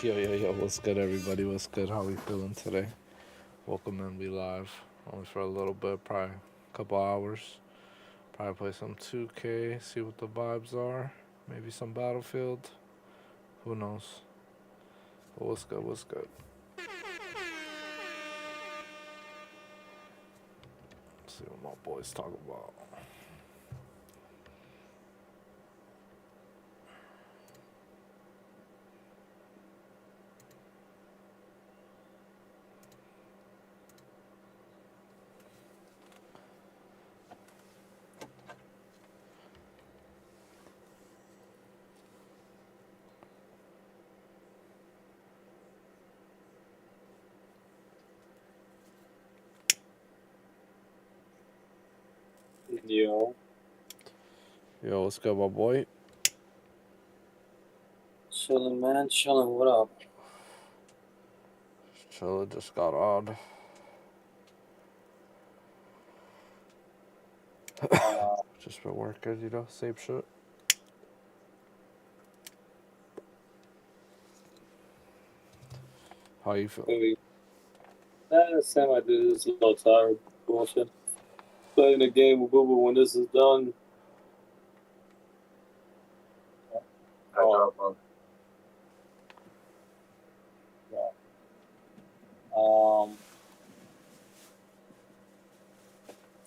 Yo, what's good, everybody? What's good? How we feeling today? Welcome in, we live. Only for a little bit, probably a couple hours. Probably play some 2K, see what the vibes are. Maybe some Battlefield. Who knows? But what's good, what's good? Let's see what my boys talk about. Yo, What's good, my boy? chilling, man, chilling. What up? Chill, just got on. Just been working, same shit. How you feel? Same I do. This is a little tired. Bullshit. Playing a game with Boo Boo when this is done.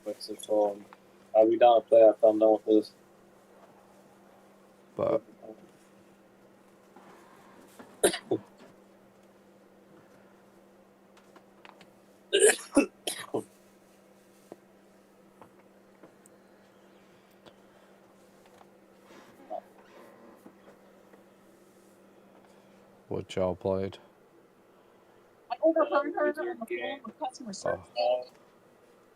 What's it called? I'll be down to play after I'm done with this. But what y'all played? I overheard her on the phone with customer service.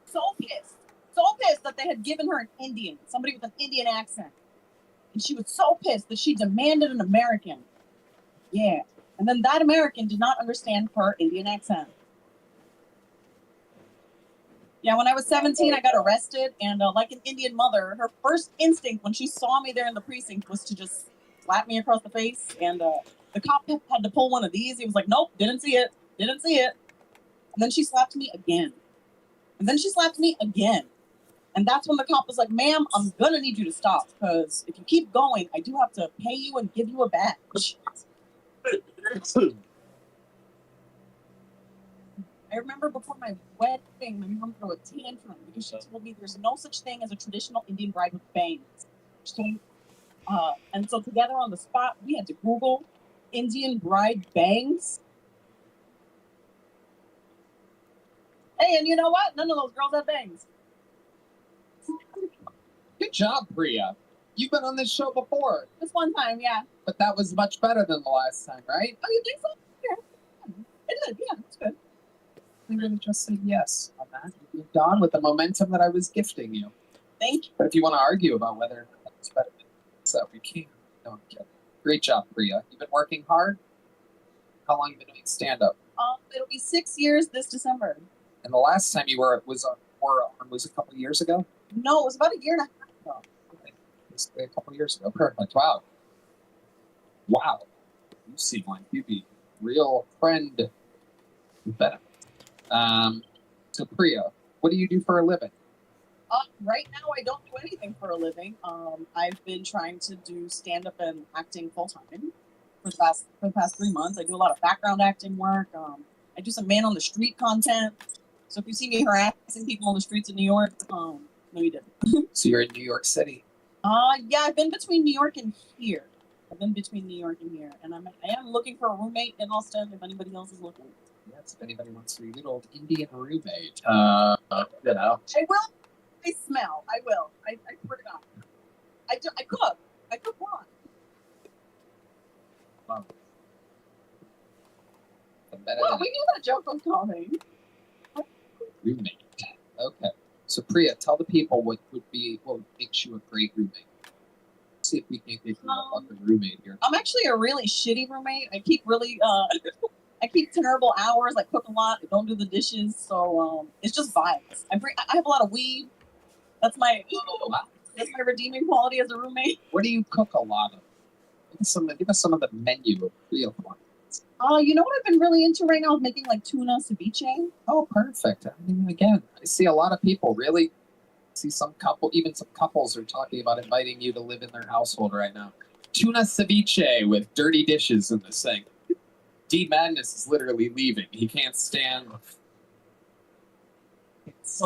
So pissed that they had given her an Indian, somebody with an Indian accent. And she was so pissed that she demanded an American. Yeah. And then that American did not understand her Indian accent. Yeah, when I was 17, I got arrested, and like an Indian mother, her first instinct when she saw me there in the precinct was to just slap me across the face, and the cop had to pull one of these. He was like, nope, didn't see it. And then she slapped me again. And then she slapped me again. And that's when the cop was like, ma'am, I'm going to need you to stop, because if you keep going, I do have to pay you and give you a badge. I remember before my wedding, my mom threw a tantrum because she told me there's no such thing as a traditional Indian bride with bangs. She told me, and so together on the spot, we had to Google Indian bride bangs. Hey, and you know what? None of those girls have bangs. Good job, Priya. You've been on this show before, This one time, yeah. but that was much better than the last time, right? Oh, you think so? Yeah. It did, yeah, it's good. I'm going to just say yes on that. You moved on with the momentum that I was gifting you. Thank you. But if you want to argue about whether it's better than so we can. No, I'm kidding. Great job, Priya. You've been working hard. How long have you been doing stand-up? It'll be 6 years this December. And the last time you were was a couple years ago? No, it was about a year and a half ago. It was a couple years ago. Perfect. Wow. Wow. You seem like you'd be a real friend. Better. So Priya, what do you do for a living? Right now, I don't do anything for a living. I've been trying to do stand-up and acting full-time for the past 3 months. I do a lot of background acting work. I do some man-on-the-street content. So if you see me harassing people on the streets of New York, no, you didn't. So you're in New York City. Yeah, I've been between New York and here. And I am looking for a roommate in Austin if anybody else is looking. Yes, if anybody wants to be a good old Indian roommate. You know. I will. I smell. I will. I swear to God. I cook. I cook one. Wow. Well, we knew that joke was coming. Roommate. Okay. So Priya, tell the people what makes you a great roommate. See if we can get you a fucking roommate here. I'm actually a really shitty roommate. I keep I keep terrible hours. I cook a lot. I don't do the dishes. So it's just vibes. I have a lot of weed. That's my redeeming quality as a roommate. What do you cook a lot of? Give us some of the menu of Priya. You know what I've been really into right now is making like tuna ceviche. Oh, perfect. I mean, again, I see a lot of people really see some couples are talking about inviting you to live in their household right now. Tuna ceviche with dirty dishes in the sink. D Madness is literally leaving. He can't stand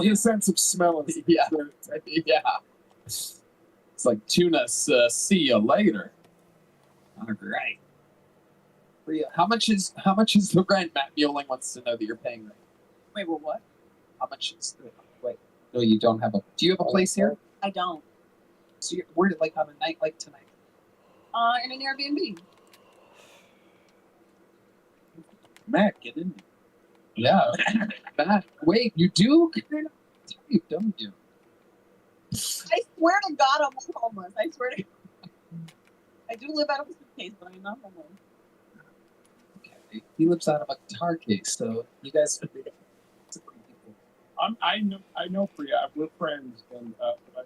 his sense of smell is yeah. It's like tuna, see you later. All right. Priya, how much is the rent? Matt Mueling wants to know that you're paying rent. Wait, well, what? How much is the wait? No, you don't have a. Do you have a place here? I don't. So where did like on a night like tonight? In an Airbnb. Matt, get in. Yeah. Matt, wait, you do? You don't do. I swear to God, I'm not homeless. I swear to God. I do live out of a suitcase, but I'm not homeless. Okay. He lives out of a guitar case, so you guys would be I know Priya. We're friends, and I've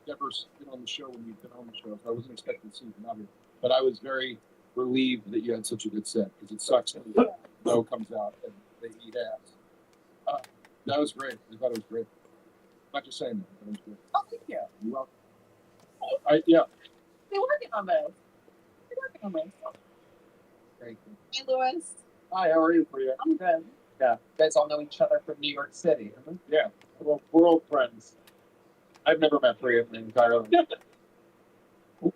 never been on the show when you've been on the show, so I wasn't expecting to see you out here. But I was very relieved that you had such a good set, because it sucks when no comes out and they eat ass. That was great. I thought it was great. I'm not just saying that. That was great. Oh, thank you. You're welcome. Yeah. We're working on this. very good. Hey, Louis. Hi, how are you, Priya? I'm good. Yeah. You guys all know each other from New York City, huh? Yeah. Well, we're old friends. I've never met Priya entirely.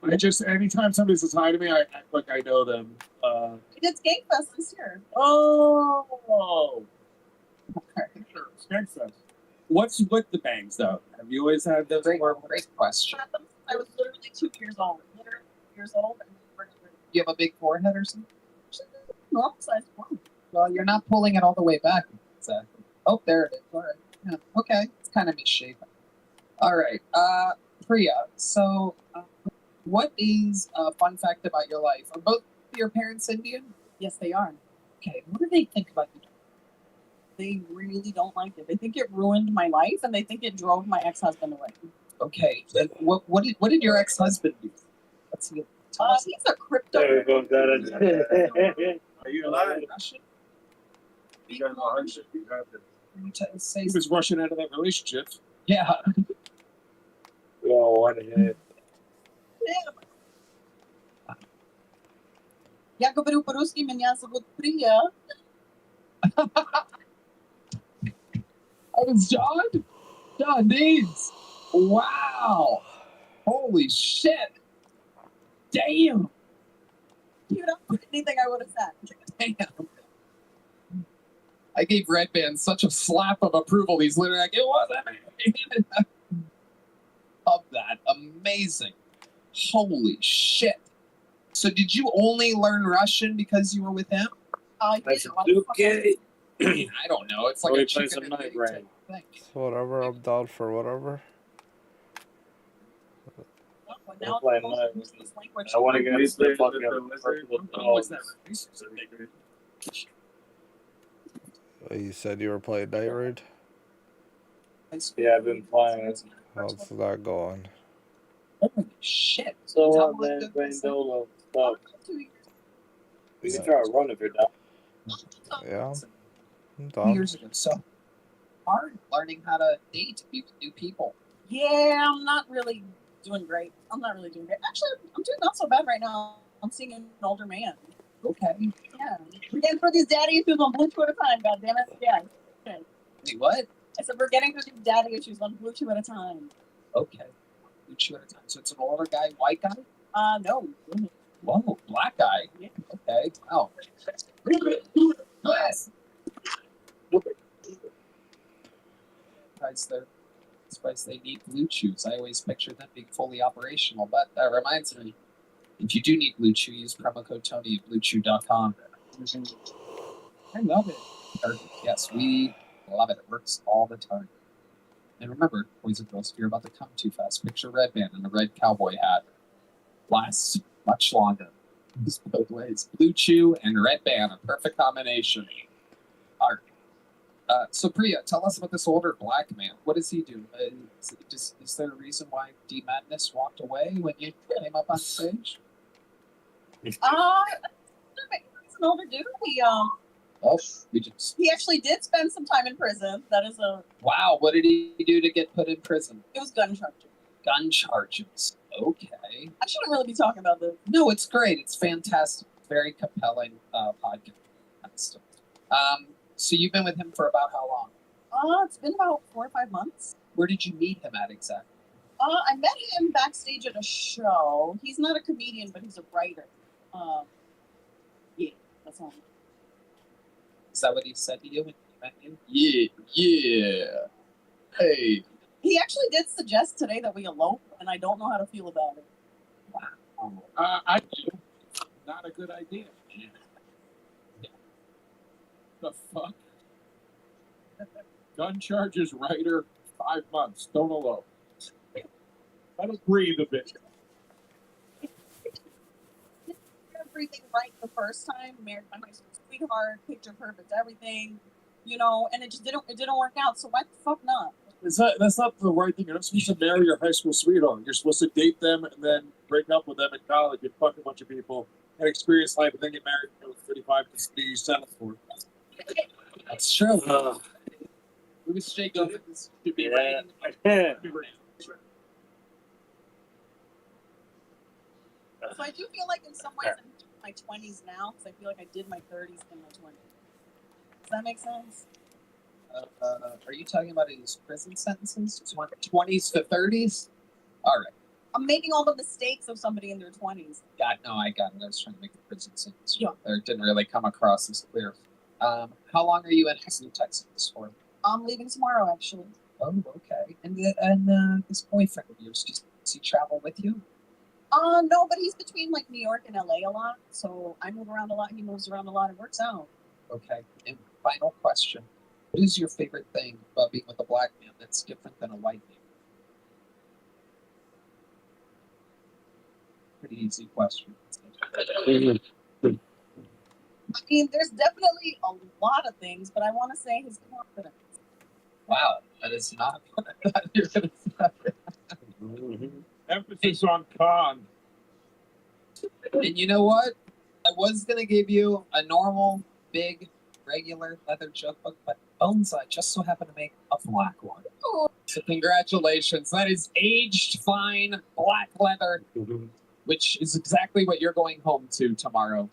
I just anytime somebody says hi to me, I act like I know them. We did Skankfest this year. Oh. Sure. Skankfest. What's with the bangs, though? Have you always had those? Great question. I was literally 2 years old. Literally 2 years old. And You have a big forehead or something? normal sized one. Well, you're not pulling it all the way back. Exactly. Oh, there it is. All right. Yeah. Okay. It's kind of misshapen. All right. Priya, so what is a fun fact about your life? Are both your parents Indian? Yes, they are. Okay. What do they think about you? They really don't like it. They think it ruined my life, and they think it drove my ex-husband away. Okay. What did your ex-husband do? Let's see. He's a crypto. There we go. Got it. Are you lying? Russian? You got 100. You got this. Say He was rushing out of that relationship. yeah. We all want it. Я говорю по-русски, меня зовут Прия. That was John? John Deeds. Wow. Holy shit. Damn. You don't put anything I would have said. Damn. I gave Red Band such a slap of approval. He's literally like, it wasn't me. Love that. Amazing. Holy shit. So did you only learn Russian because you were with him? That's okay. I don't know. It's like Or a we play chicken some and night egg raid. type thing. Whatever, I'm down for whatever. Now Play it's night supposed to raid. use this language. I want to get These the players fucking that the wizard- purple what's dogs. that? You said you were playing Night Raid? Yeah, I've been playing. How's that going? Holy shit. So, Tell man, me what Brain this- Dolo. Fuck. 2 years. We can try to run if you're down. Yeah, I'm 2 done. years ago. So hard learning how to date new people. Yeah, I'm not really doing great. Actually, I'm doing not so bad right now. I'm seeing an older man. Okay. Yeah. We're getting through these daddy issues on Blue Chew at a time, goddammit. Yeah. Okay. Wait, what? I said we're getting through these daddy issues on Blue Chew at a time. Okay. Each at a time. So it's an older guy, white guy? No. Whoa, black guy. Yeah. Okay. Wow. Yes. Surprised they need Blue Chews. I always pictured them being fully operational, but that reminds me. If you do need Blue Chew, use promo code Tony at BlueChew.com. I love it. Yes, we love it. It works all the time. And remember, boys and girls, if you're about to come too fast, picture Red Band in a red cowboy hat. Lasts much longer. It's both ways. Blue Chew and Red Band, a perfect combination. All right. So Priya, tell us about this older black man. What does he do? Is there a reason why D Madness walked away when you came up on stage? He's an older dude. He actually did spend some time in prison. That is Wow, what did he do to get put in prison? it was gun charges. Gun charges. Okay. I shouldn't really be talking about this. No, it's great. It's fantastic. Very compelling podcast. So you've been with him for about how long? It's been about 4 or 5 months. Where did you meet him at exactly? I met him backstage at a show. He's not a comedian, but he's a writer. Yeah, that's all. Is that what he said to you when you met him? Yeah. Hey. He actually did suggest today that we elope, and I don't know how to feel about it. Wow. I do. Not a good idea. Yeah. The fuck? Gun charges, writer, 5 months. Don't elope. Let us breathe a bit. Everything right the first time. Married my high school sweetheart, picture perfect, everything, and it didn't work out. So why the fuck not? That's not the right thing. You're not supposed to marry your high school sweetheart. You're supposed to date them and then break up with them in college and fuck a bunch of people and experience life and then get married when you're 35 to be settled for. That's true. We was shaking. This should be Yeah. raining. So I do feel like in some ways I'm in my 20s now, because I feel like I did my 30s in my 20s. Does that make sense? Are you talking about his prison sentences? 20s to 30s? All right. I'm making all the mistakes of somebody in their 20s. I got it. I was trying to make the prison sentence. Yeah. There, it didn't really come across as clear. How long are you in Houston, Texas for? I'm leaving tomorrow, actually. Oh, okay. And this boyfriend of yours, does he travel with you? No, but he's between like New York and LA a lot, so I move around a lot. He moves around a lot. It works out. Okay. And final question: what is your favorite thing about being with a black man that's different than a white man? Pretty easy question. I mean, there's definitely a lot of things, but I want to say his confidence. Wow, that is not what I thought you were going to say. Emphasis on con. And you know what? I was going to give you a normal, big, regular leather joke book, but Bones, I just so happen to make a black one. So congratulations. That is aged fine black leather, which is exactly what you're going home to tomorrow.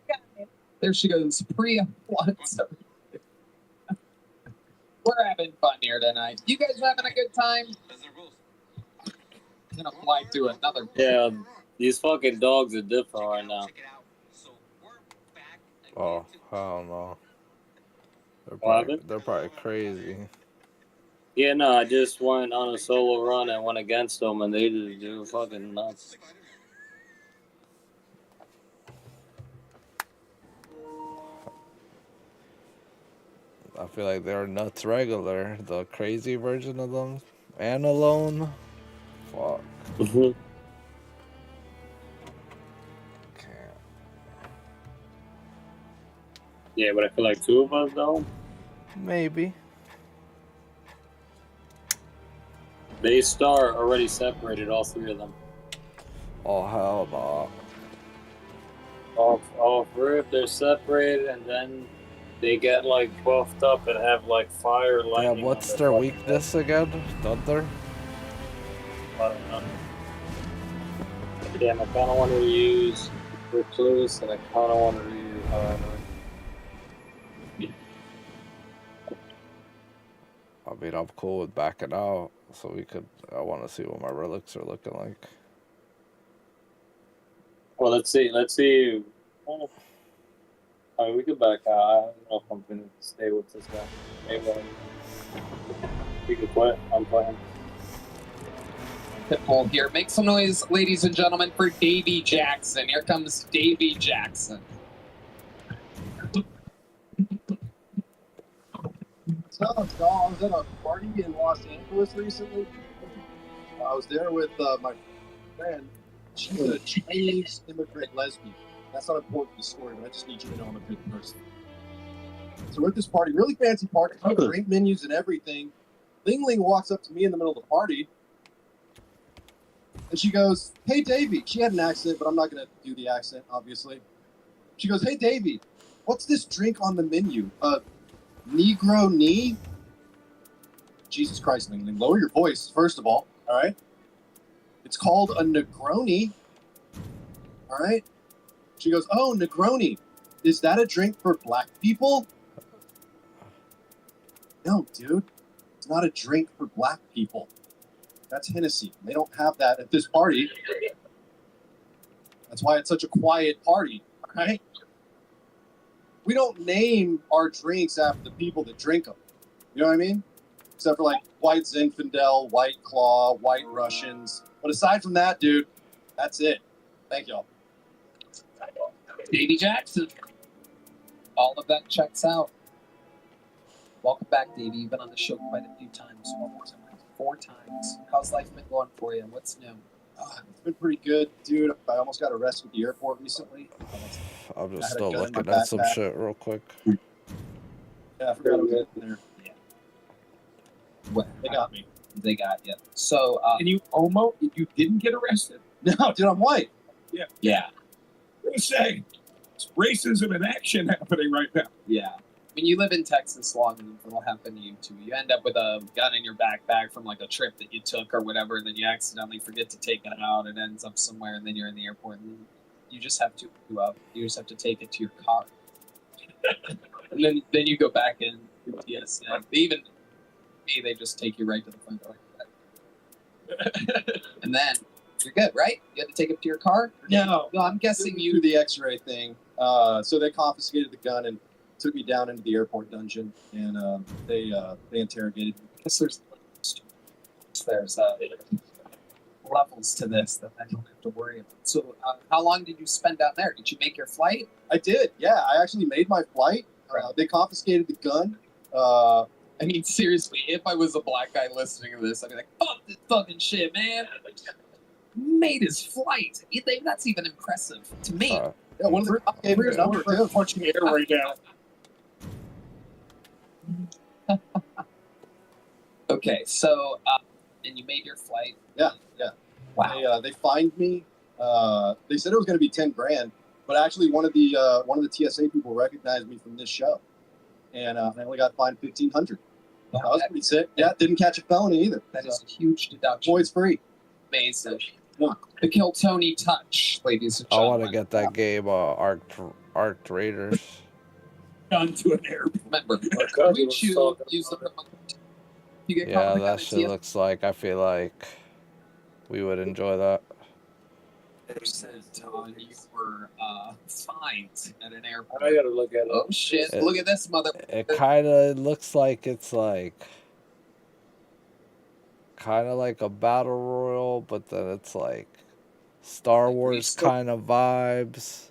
Got it. There she goes. Priya wants We're having fun here tonight. You guys having a good time? I'm gonna fly through another. Yeah, these fucking dogs are different right now. Oh, hell no. What happened? They're probably crazy. Yeah, no, I just went on a solo run and went against them, and they were fucking nuts. I feel like they're nuts regular. The crazy version of them. And alone. Fuck. Mhm. Can't. Yeah, but I feel like two of us though. Maybe. They start already separated, all three of them. Oh, hell no. All three, if they're separated, and then they get like buffed up and have like fire, Yeah, lightning. what's on their fucking weakness again? Thunder? head. I don't know. Damn, I kind of want to use Recluse, and I kind of want to use. I mean, I'm cool with backing out. So I want to see what my relics are looking like. Well, let's see. Oh, I mean, we could back out. I don't know if I'm gonna stay with this guy. Maybe we could quit. I'm playing. Pitbull here. Make some noise, ladies and gentlemen, for Davy Jackson. Here comes Davy Jackson. So, I was at a party in Los Angeles recently. I was there with my friend. She's a Chinese immigrant lesbian. That's not important to the story, but I just need you to know I'm a good person. So we're at this party, really fancy party, drink menus and everything. Ling Ling walks up to me in the middle of the party, and she goes, "Hey, Davey." She had an accent, but I'm not going to do the accent, obviously. She goes, "Hey, Davey, what's this drink on the menu? Negro knee?" Jesus Christ, Ling Ling. Lower your voice, first of all right? It's called a Negroni, all right? She goes, "Oh, Negroni. Is that a drink for black people?" No, dude. It's not a drink for black people. That's Hennessy. They don't have that at this party. That's why it's such a quiet party, all right? We don't name our drinks after the people that drink them. You know what I mean? Except for like White Zinfandel, White Claw, White Russians. But aside from that, dude, that's it. Thank y'all. Davy Jackson. All of that checks out. Welcome back, Davey. You've been on the show quite a few times. 4 times. How's life been going for you? What's new? It's been pretty good, dude. I almost got arrested at the airport recently. I'm I just had a still gun in my looking at some backpack. shit real quick. Yeah, I forgot I was in there. What? They got me. They got you. So, And you didn't get arrested? No, dude, I'm white. yeah. I'm gonna say, it's racism in action happening right now. Yeah. When you live in Texas long enough, it'll happen to you too. You end up with a gun in your backpack from like a trip that you took or whatever, and then you accidentally forget to take it out. It ends up somewhere, and then you're in the airport, and you just have to take it to your car, and then you go back in through TSA. They just take you right to the front door, and then you're good, right? You had to take it to your car. No, I'm guessing you you. do the X-ray thing. So they confiscated the gun and took me down into the airport dungeon, and they interrogated me. I guess there's levels to this that I don't have to worry about. So, how long did you spend down there? Did you make your flight? I did. Yeah, I actually made my flight. They confiscated the gun. I mean, seriously, if I was a black guy listening to this, I'd be like, "Fuck this fucking shit, man!" Made his flight. You think that's even impressive to me? Yeah, one of the top gave me his number too. Punching air right now. Okay, so and you made your flight. Yeah. Wow. They fined me. They said it was going to be $10,000, but actually one of the TSA people recognized me from this show, and I only got fined $1,500. That was pretty sick. Yeah, didn't catch a felony either. That is a huge deduction. Boy's free. Amazing. The Kill Tony touch, ladies and I gentlemen. want to get that game, Arc Raiders. onto an airplane. Remember, cousin we was choose talking use the about remote. You get Yeah, caught in the that shit looks like, I feel like we would enjoy that. % on your fines at an airport. I gotta look at it. Oh shit! It- Look at this mother. It kind of looks like it's like kind of like a battle royal, but then it's like Star Wars kind of vibes.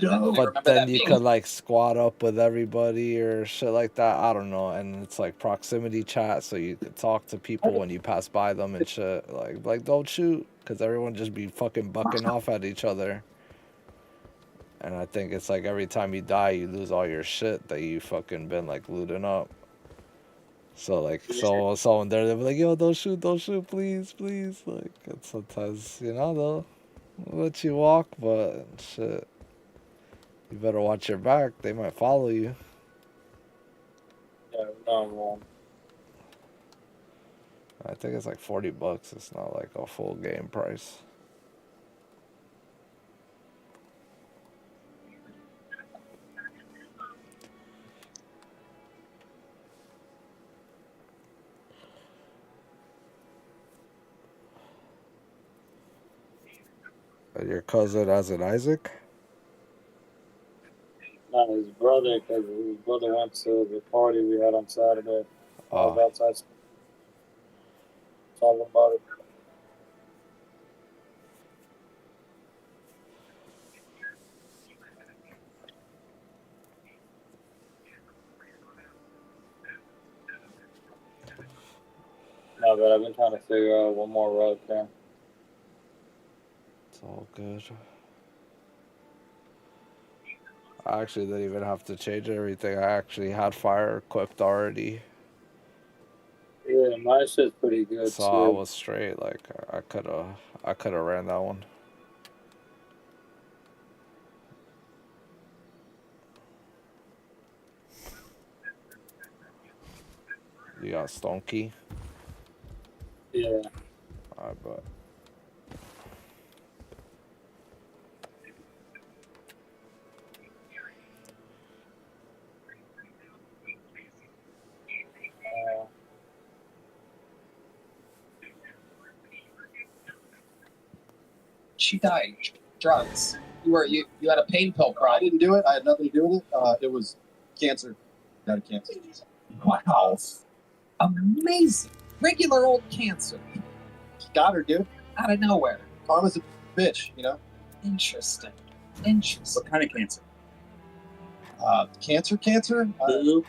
No. But then you could like squat up with everybody or shit like that. I don't know. And it's like proximity chat, so you could talk to people when you pass by them and shit. Like don't shoot, because everyone just be fucking bucking off at each other. And I think it's like every time you die, you lose all your shit that you fucking been like looting up. So like, so someone there, they'll be like, yo, don't shoot, please, please. Like, and sometimes, you know, they'll let you walk, but shit, you better watch your back. They might follow you. Yeah, no, I'm wrong. I think it's like $40. It's not like a full game price. Your cousin as an Isaac? Not his brother, because his brother went to the party we had on Saturday. I was Oh, outside talking about it. No, but I've been trying to figure out one more route there. it's all good. I actually didn't even have to change everything. I actually had fire equipped already. Yeah, my shit's pretty good So too. I was straight. Like I could have ran that one. You got Stone Key? Yeah. I bet. She died. Drugs. You had a pain pill I problem. didn't do it. I had nothing to do with it. It was cancer. Got a cancer. Wow. Amazing. Regular old cancer. Got her, dude. Out of nowhere. Karma's a bitch, you know? Interesting. What kind of cancer? Cancer? Who?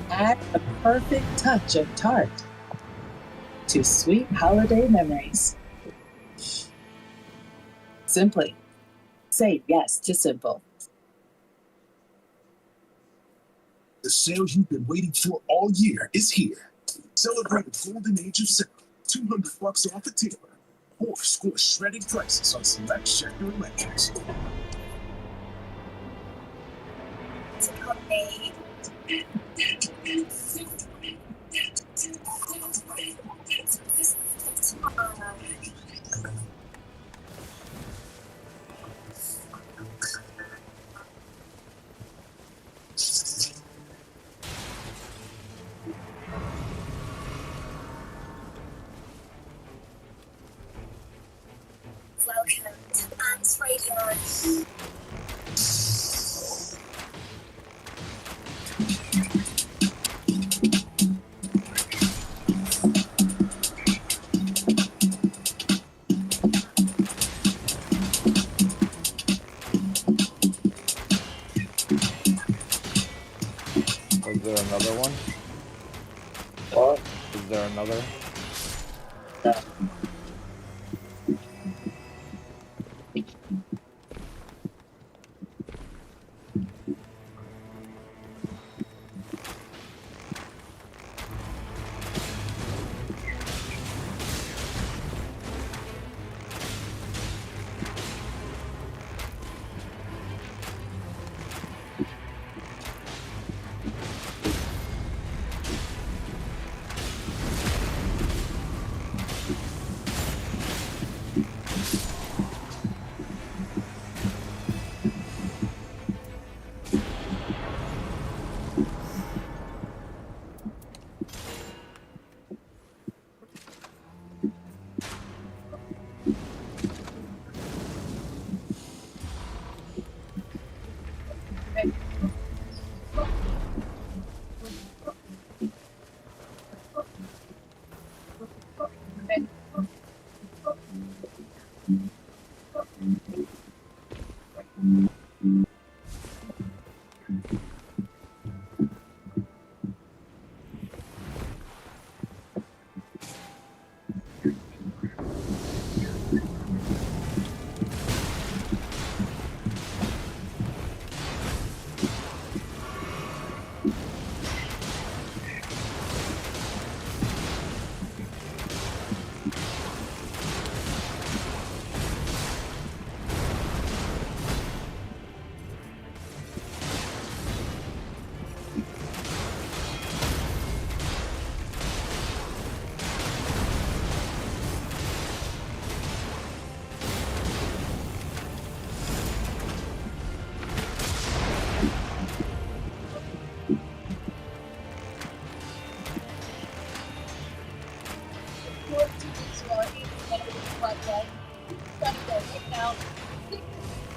Add a perfect touch of tart to sweet holiday memories. Simply say yes to simple. The sale you've been waiting for all year is here. Celebrate the golden age of sale. $200 off a Taylor. Or score shredded prices on select Schecter electrics. Welcome to Ants Radio. Is there another one? What? Is there another? Yeah. So our aim is to get right away. Trying to go right now.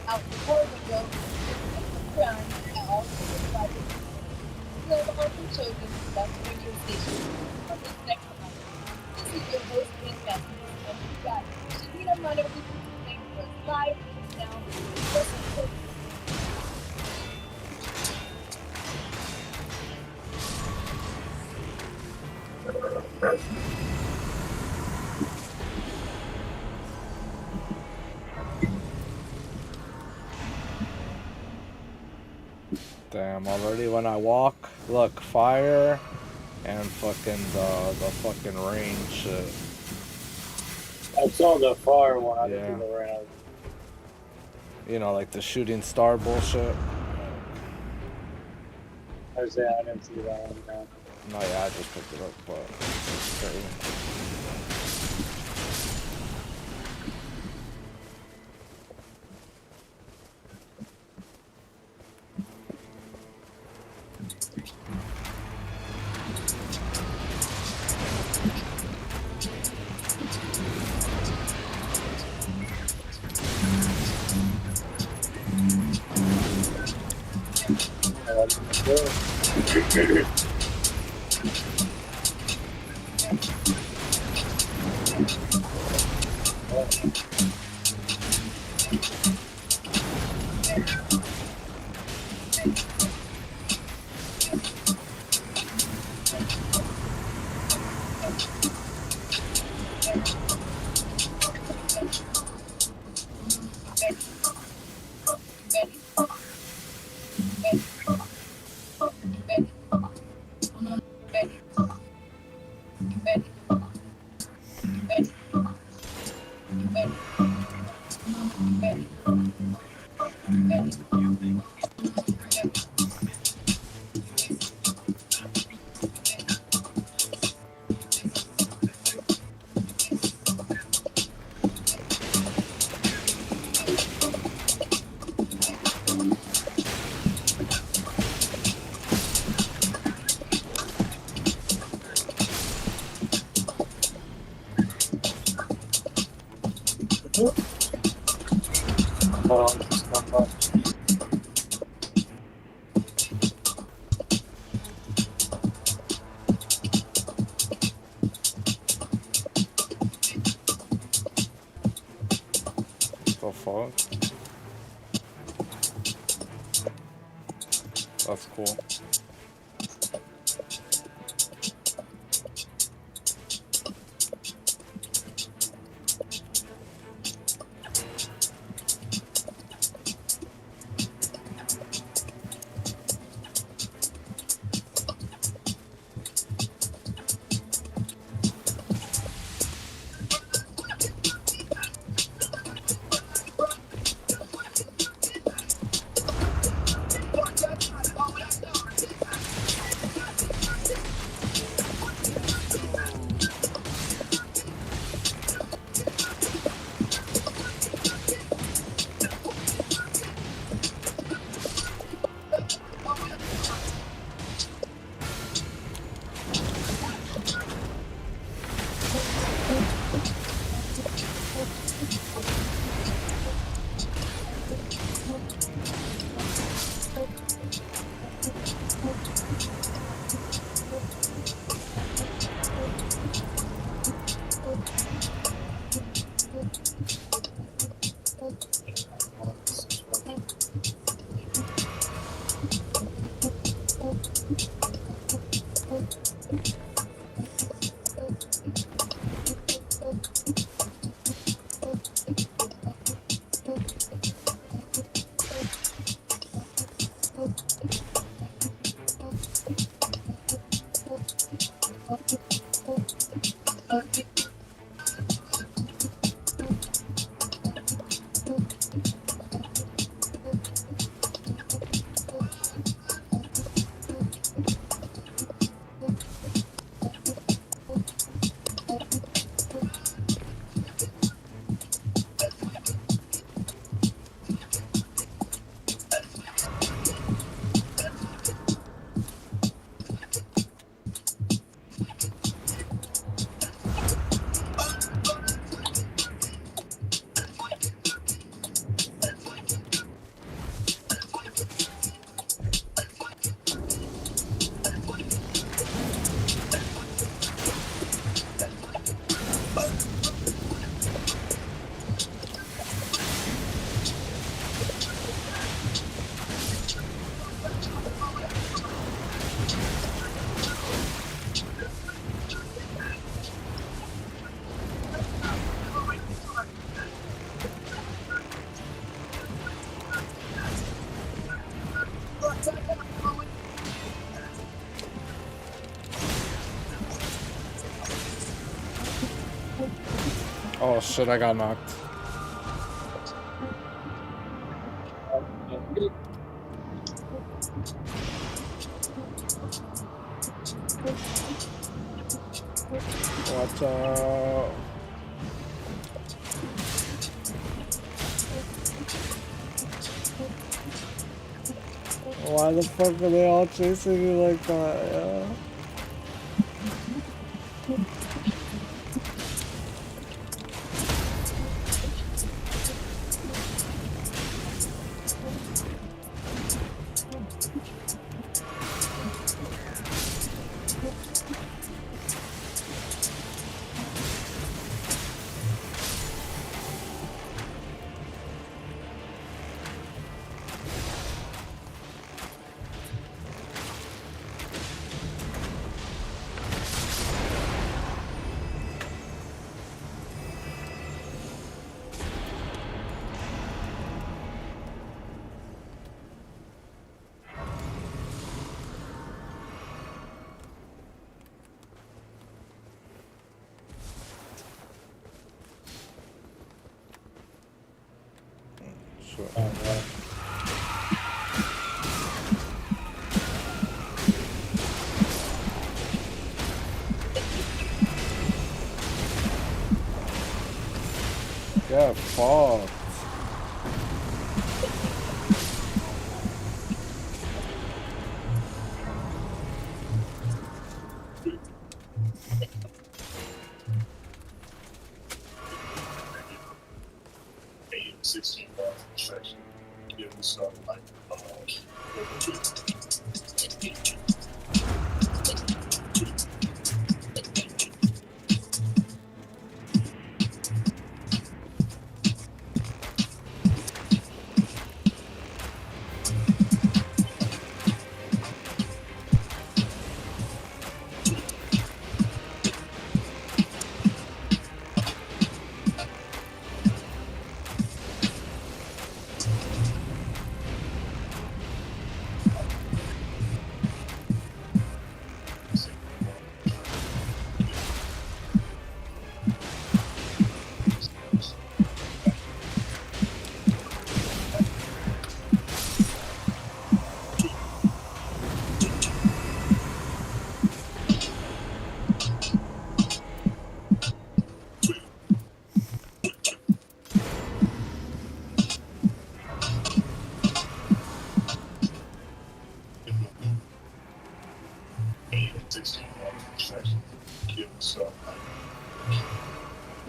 Out the door window. Ground. Now. Feel the heart and choking. That's the radio station. On this next one. This is your host, Pink Message. And you got Shanita Mano playing for us live now. Listen, Damn, already when I walk, look, fire and fucking the fucking rain shit. I saw the fire one. I didn't Yeah. see the rain. You know, like the shooting star bullshit. I was saying I didn't see that one. No. No, yeah, I just picked it up, but it's crazy. The fuck? That's cool. Oh shit, I got knocked. Watch out. Why the fuck are they all chasing me like that? Yeah. Sure. Get fucked.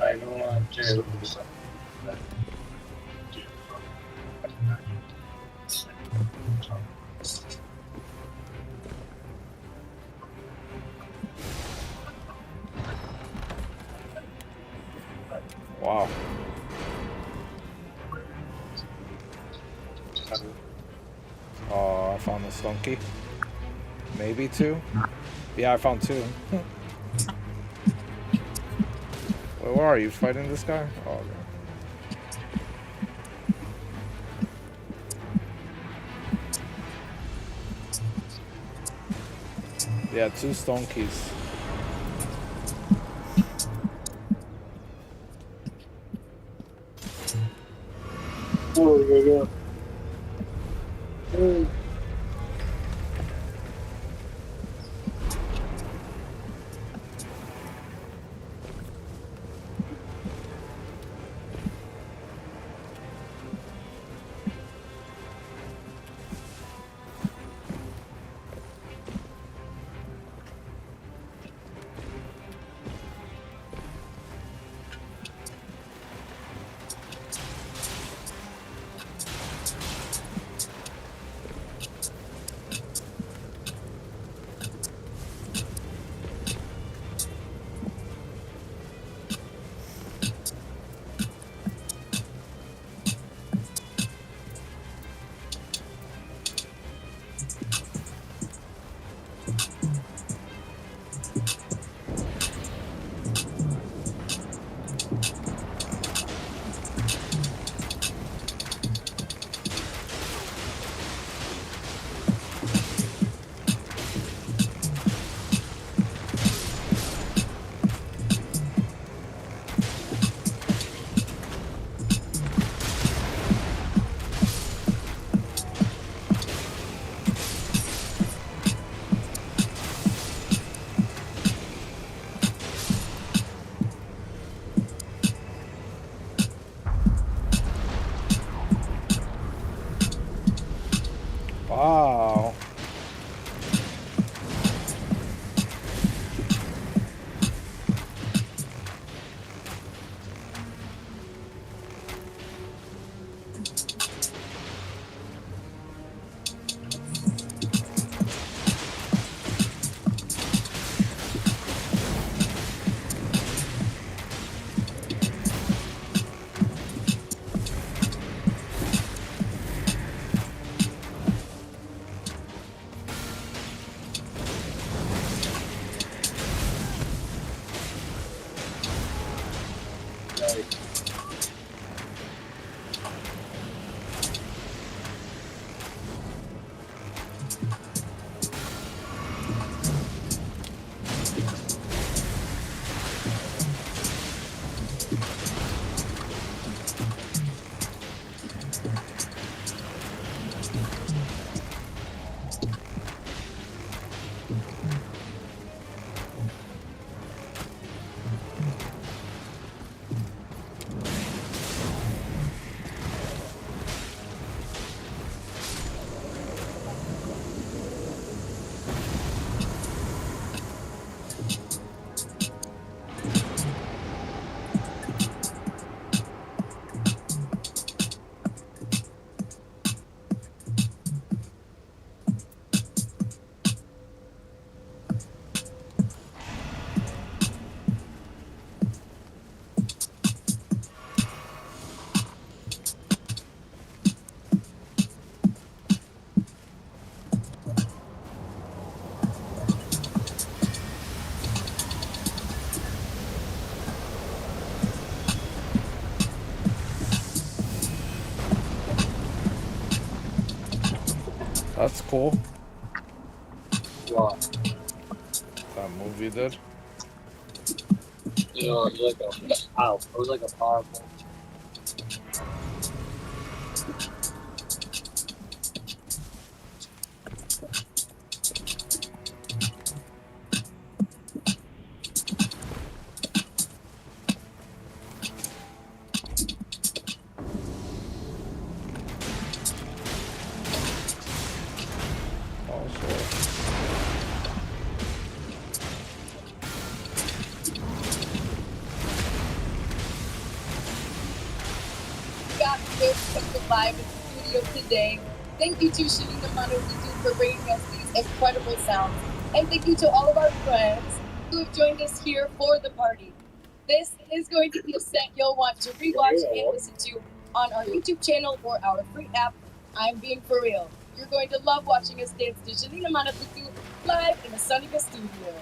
I don't want to. Wow. Oh, I found a stunky. Maybe two. Yeah, I found two. Wait, where are you? Fighting this guy? Oh, okay. Yeah, two stone keys. Oh, yeah. Wow. That's cool. Wow. That movie did. You know, you're like a ow. It was like a powerful. Also, got this something live in the studio today. Thank you to Shalina Manukitu for bringing us these incredible sounds. And thank you to all of our friends who have joined us here for the party. This is going to be a set you'll want to rewatch and listen to on our YouTube channel or our free app, I'm Being For Real. You're going to love watching us dance to Shalina Manukitu live in the Sonica studio.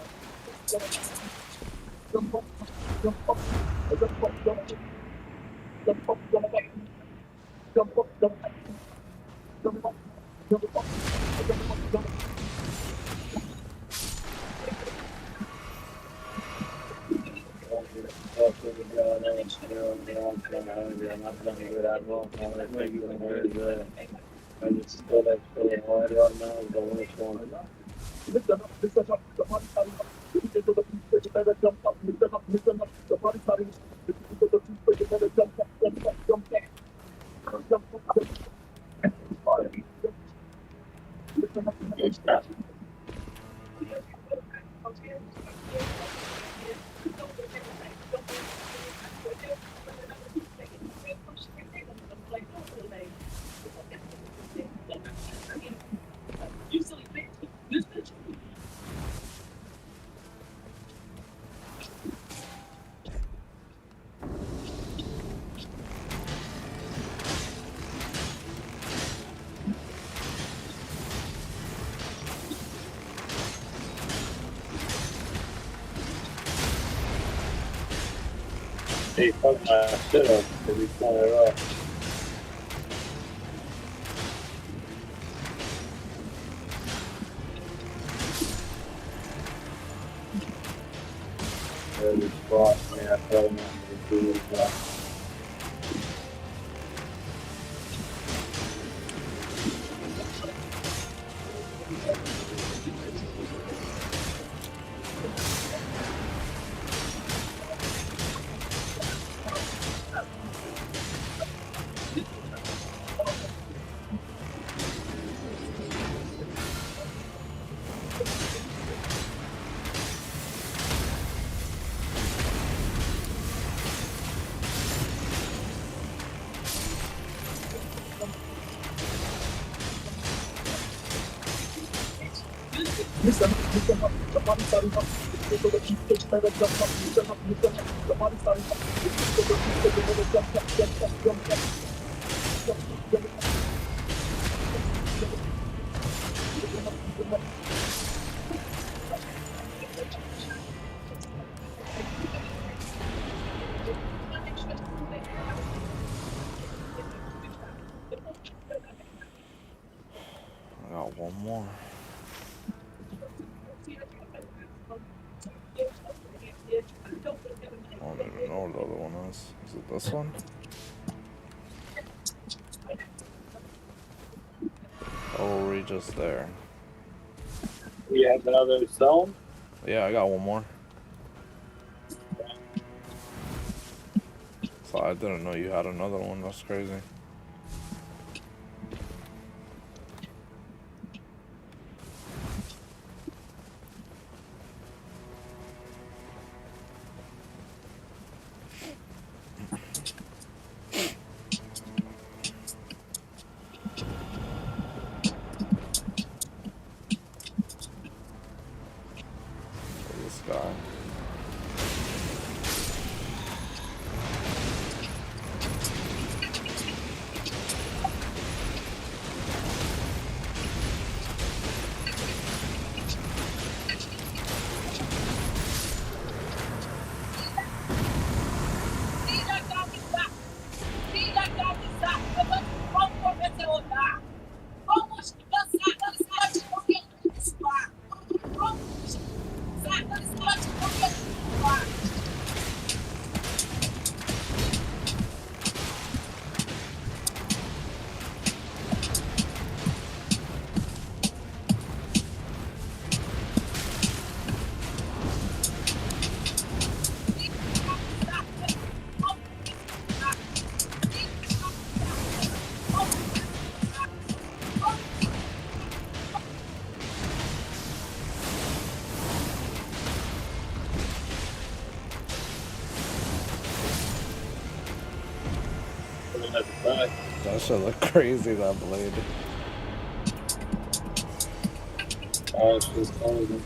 Hey, fuck my shit up because he's pulling it up. Really spot me. I fell in the food. I got one more. I don't even know what the other one is. Is it this one? Or were we just there? We have another zone. Yeah, I got one more. So I didn't know you had another one. That's crazy. This guy. That shit look crazy, that blade. Oh, it's just horrible.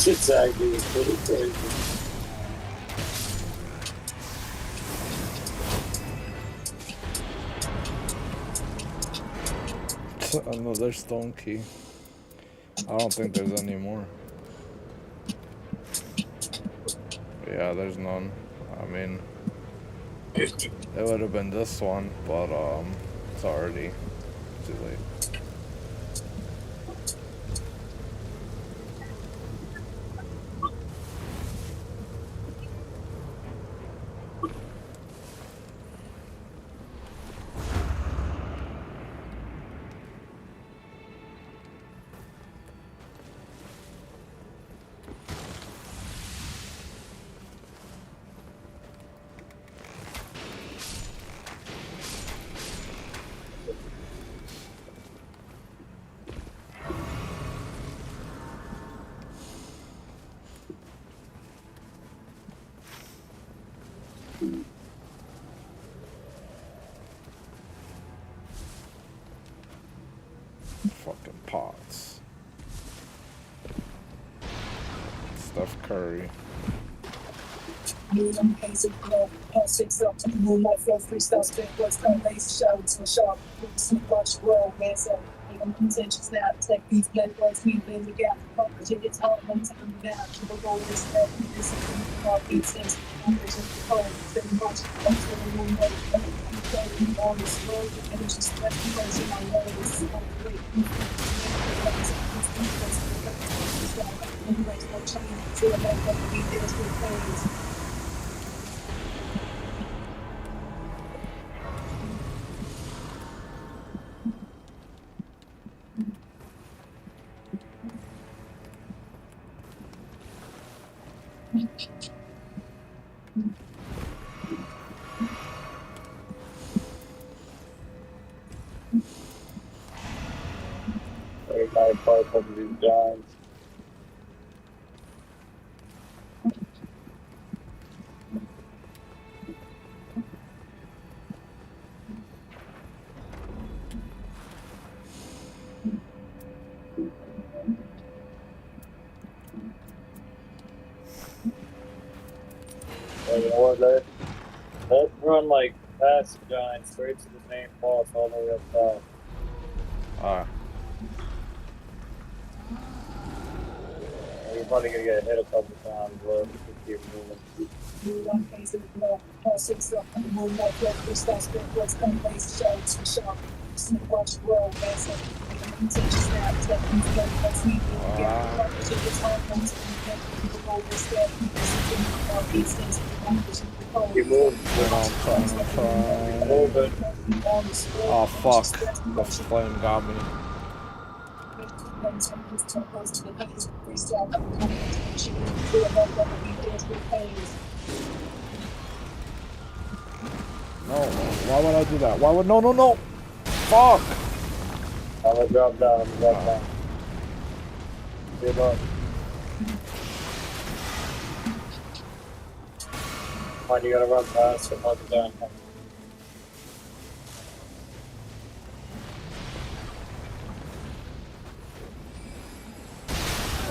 Shit's actually pretty crazy. Another stone key. I don't think there's any more. Yeah, there's none. I mean, it would have been this one, but it's already too late. Fucking pots. Steph Curry. Medium pace of glow, pulse six up to the moonlight flow, freestyle spit, what's cut lace, shout to a sharp, watch roll, man's up. Even intentions now, tech beats, blend words, we blend the gap. Virginia talk, one time down. Keep a roll this step, this is the car beat sense. Vision, cold, very much. Until the moonlight, keep going on this road. Energy spread, words in my words. Great, anyways, no change. Feel like what we did is good things. Everybody parts of these giants. You know what? Let's run like past the giant straight to the main boss all the way up top. Alright. You're probably gonna get hit a couple times, but just keep moving. One phase of the glow, pulse six up to the moonlight flow, freestyle spit, what's cut lace, shout to a sharp. Snip watch roll, man's up. Even intentions now, tech beats, blend words, we blend the gap. Virginia talk, one time down. Keep a roll this step, this is the car beat sense. Vision, cold. You move. Moving. Oh fuck. The flame got me. No, why would I do that? Why would no? Fuck! I'm gonna drop down. Give up. Come on, you gotta run past and hold it down.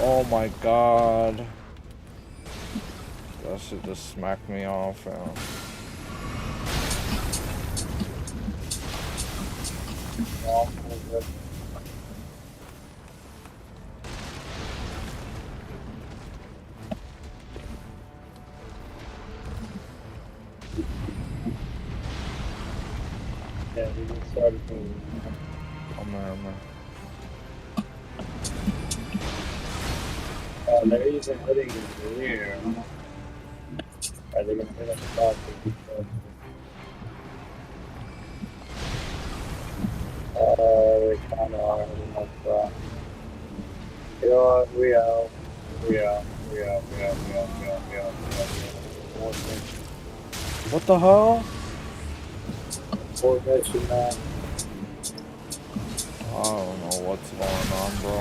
Oh my god. That shit just smacked me off, man. Yeah, we just started moving. I'm there. Oh, they're even hitting in the rear. Are they gonna hit on the top? They kinda are hitting on the top. You know what? We out. What the hell? Fourth mission, man. I don't know what's going on, bro.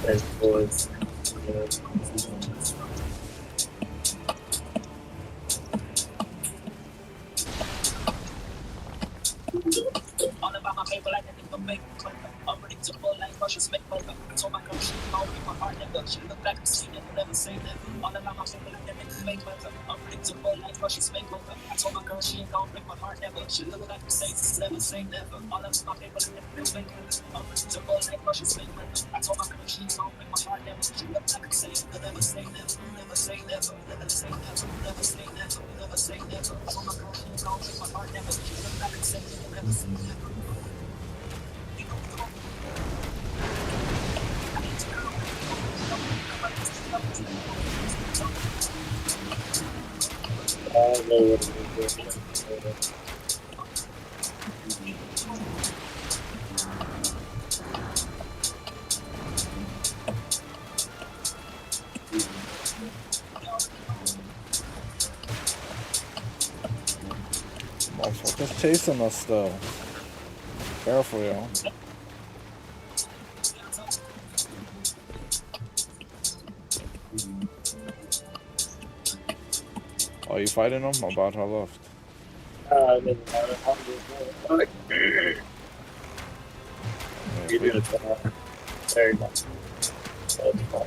Thanks, boys. All about my paper like I think I'm making clever. Unpredictable like Russia's make over. So my coach, she called me my heart never. She look like I'm seeing it, never say never. All about my paper like I think I'm making clever. Unpredictable like Russia's make over. I told my girl she ain't gonna break my heart never. She look like I'm saying never say never. All about my paper like I think I'm making clever. Unpredictable like Russia's make clever. I told my girl she ain't gonna break my heart never. She look like I'm saying never say never. Never say never. Never say never. Never say never. Never say never. I told my girl she ain't gonna break my heart never. She look like I'm saying never say never. I don't know what it is. Motherfuckers chasing us still. Careful, yo. Oh, you fighting them? About her left. I didn't know. You do it tomorrow. There you go. That's fine.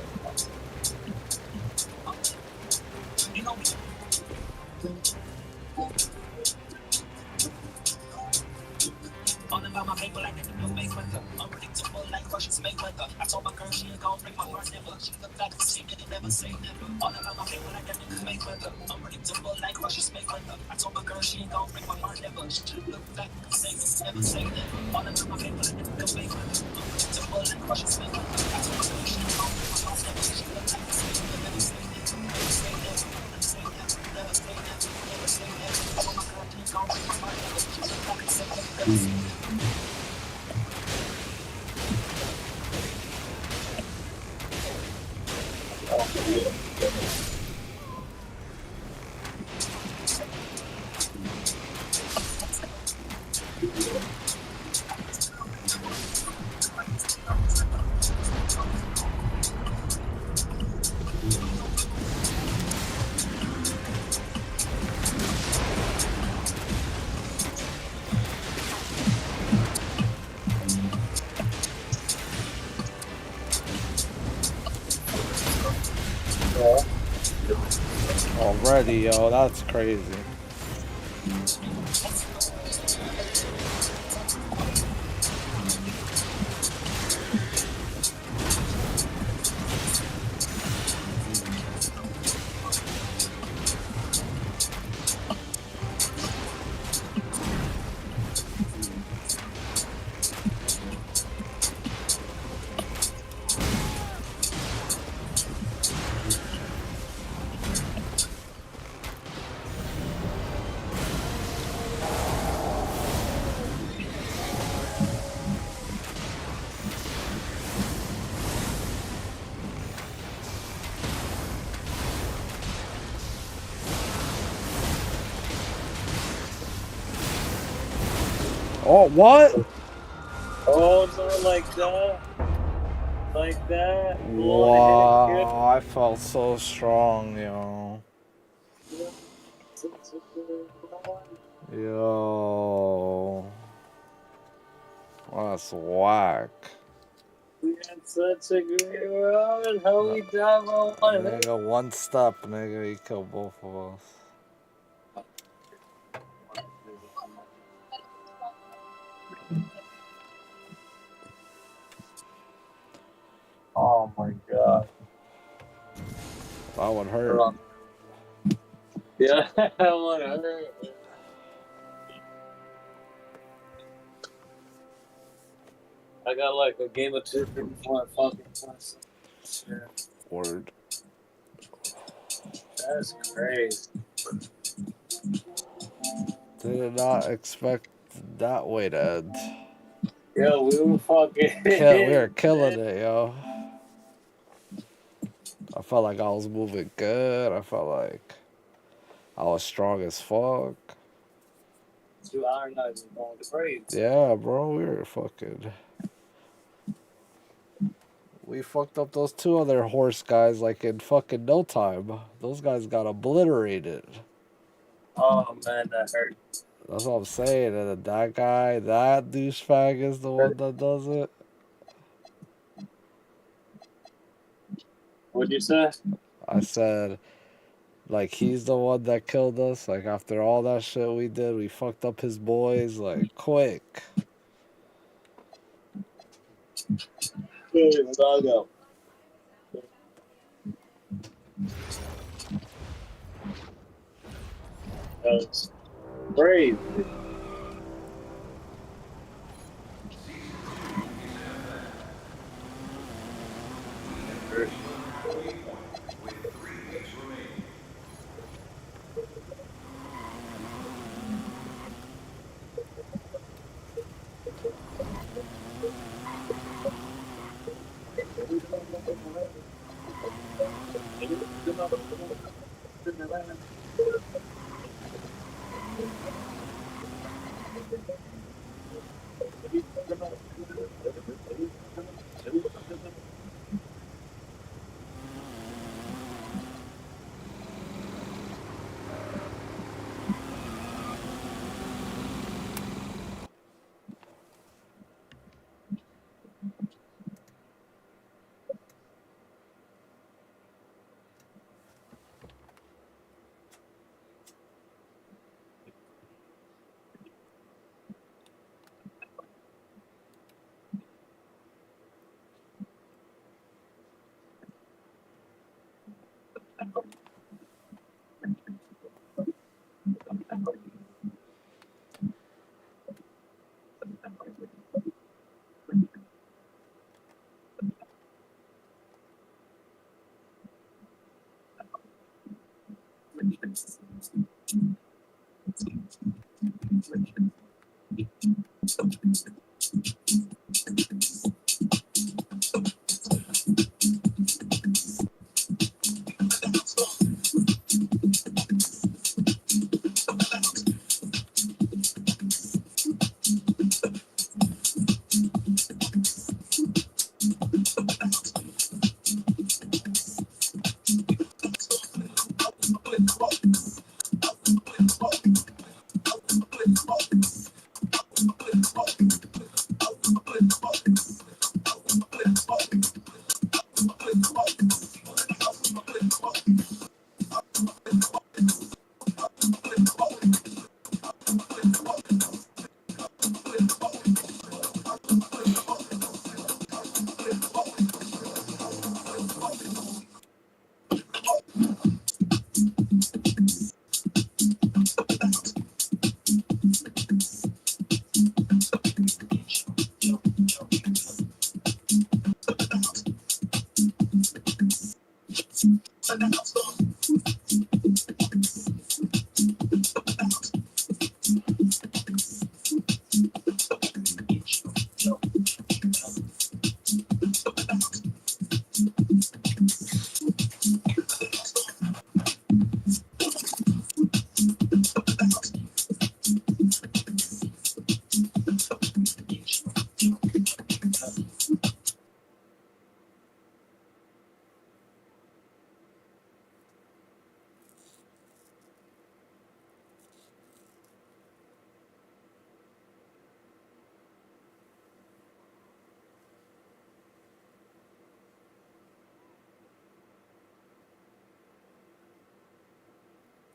All about my paper like they do make weather. Unpredictable like Russians make weather. I told my girl she ain't gon' break my heart never. She look like a singer and never say never. All about my paper like they do make weather. Unpredictable like Russians make weather. I told my girl she ain't gon' break my heart never. She look like a singer and never say never. All about my paper like they do make weather. Unpredictable like Russians make weather. I told my girl she ain't gon' break my heart never. She look like a singer and never say never. Never say never. Never say never. Never say never. Never say never. I told my girl she ain't gon' break my heart never. She look like a singer and never say never. Already, yo, that's crazy. Oh, what? Oh, not like that. Like that. Wow, I felt so strong, yo. Yo. That's whack. We had such a great run. How we dive on one hit. Nigga, one step, nigga, he killed both of us. Oh my god. That would hurt. Yeah, that would hurt. I got like a game of Tinder before I fucking plus. Yeah. Word. That's crazy. Did not expect that way to end. Yo, we were fucking. We were killing it, yo. I felt like I was moving good. I felt like I was strong as fuck. 2 hour nights was going crazy. Yeah, bro, we were fucking. We fucked up those two other horse guys like in fucking no time. Those guys got obliterated. Oh man, that hurt. That's what I'm saying. And then that guy, that douchebag is the one that does it. What'd you say? I said, like, he's the one that killed us. Like, after all that shit we did, we fucked up his boys, like, quick. Dog out. That's crazy.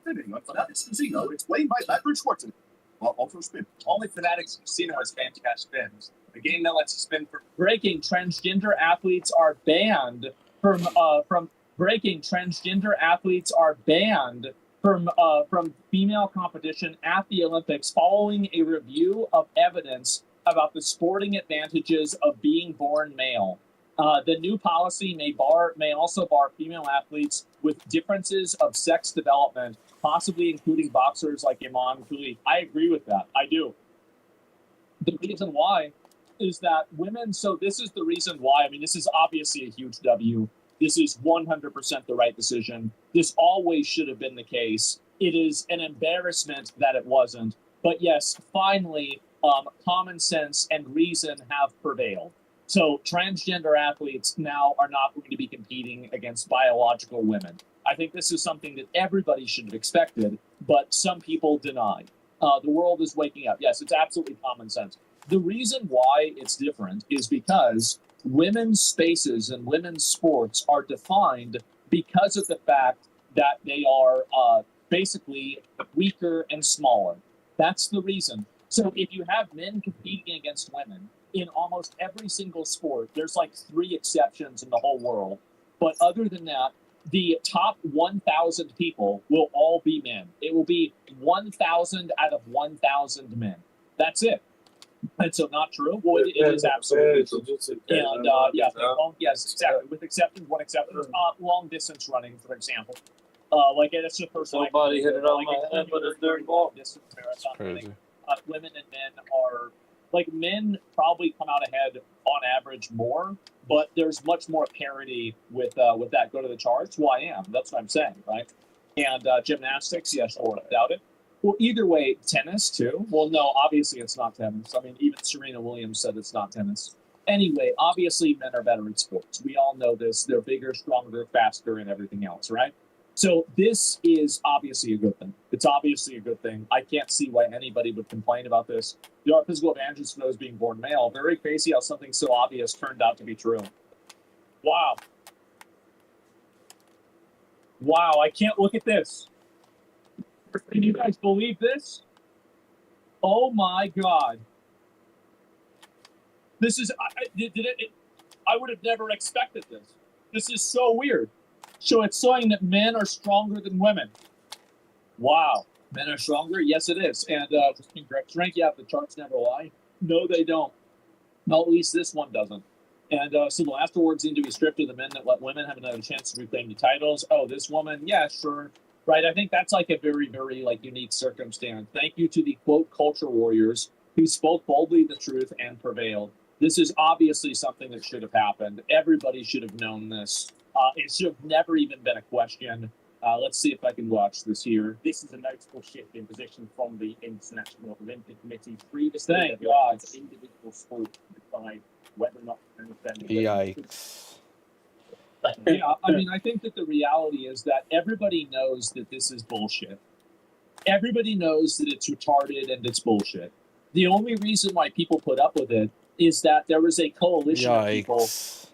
Spinning on Fanatics Casino, explained by Patrick Schwarzenegger. While also spin. Only Fanatics Casino has fan cash spins. A game that lets you spin for breaking. Transgender athletes are banned from breaking. Transgender athletes are banned from female competition at the Olympics following a review of evidence about the sporting advantages of being born male. The new policy may also bar female athletes with differences of sex development, possibly including boxers like Iman Kuli. I agree with that. I do. The reason why is that women, so this is the reason why, I mean, this is obviously a huge W. This is 100% the right decision. This always should have been the case. It is an embarrassment that it wasn't. But yes, finally, common sense and reason have prevailed. So transgender athletes now are not going to be competing against biological women. I think this is something that everybody should have expected, but some people deny. The world is waking up. Yes, it's absolutely common sense. The reason why it's different is because women's spaces and women's sports are defined because of the fact that they are basically weaker and smaller. That's the reason. So if you have men competing against women in almost every single sport, there's like 3 exceptions in the whole world. But other than that, the top 1,000 people will all be men. It will be 1,000 out of 1,000 men. That's it. And so not true? Well, it is absolutely true. And yes, exactly. With exceptions, one exception is long distance running, for example. Like it's the first Nobody hit it on my head with a third ball. Distance marathon Crazy. running. Women and men are like men probably come out ahead on average more, but there's much more parity with that. Go to the charts. Well, I am. That's what I'm saying, right? And gymnastics, yes, or without it. Well, either way, tennis too. Well, no, obviously it's not tennis. I mean, even Serena Williams said it's not tennis. Anyway, obviously men are better at sports. We all know this. They're bigger, stronger, faster, and everything else, right? So this is obviously a good thing. It's obviously a good thing. I can't see why anybody would complain about this. There are physical advantages for those being born male. Very crazy how something so obvious turned out to be true. Wow. Wow, I can't look at this. Can you guys believe this? Oh my God. This is, I would have never expected this. This is so weird. So it's showing that men are stronger than women. Wow. Men are stronger? Yes, it is. And just incorrect strength, yeah, the charts never lie. No, they don't. No, at least this one doesn't. And so the last awards seem to be stripped of the men that let women have another chance to reclaim the titles. Oh, this woman? Yeah, sure. right? I think that's like a very, very like unique circumstance. Thank you to the quote culture warriors who spoke boldly the truth and prevailed. This is obviously something that should have happened. Everybody should have known this. It should have never even been a question. Let's see if I can watch this here. This is a notable shift in position from the International Olympic Committee. Previously, Thank God. individual sport to decide whether or not to defend. Yikes. Yeah, I mean, I think that the reality is that everybody knows that this is bullshit. Everybody knows that it's retarded and it's bullshit. The only reason why people put up with it is that there was a coalition of people Yikes.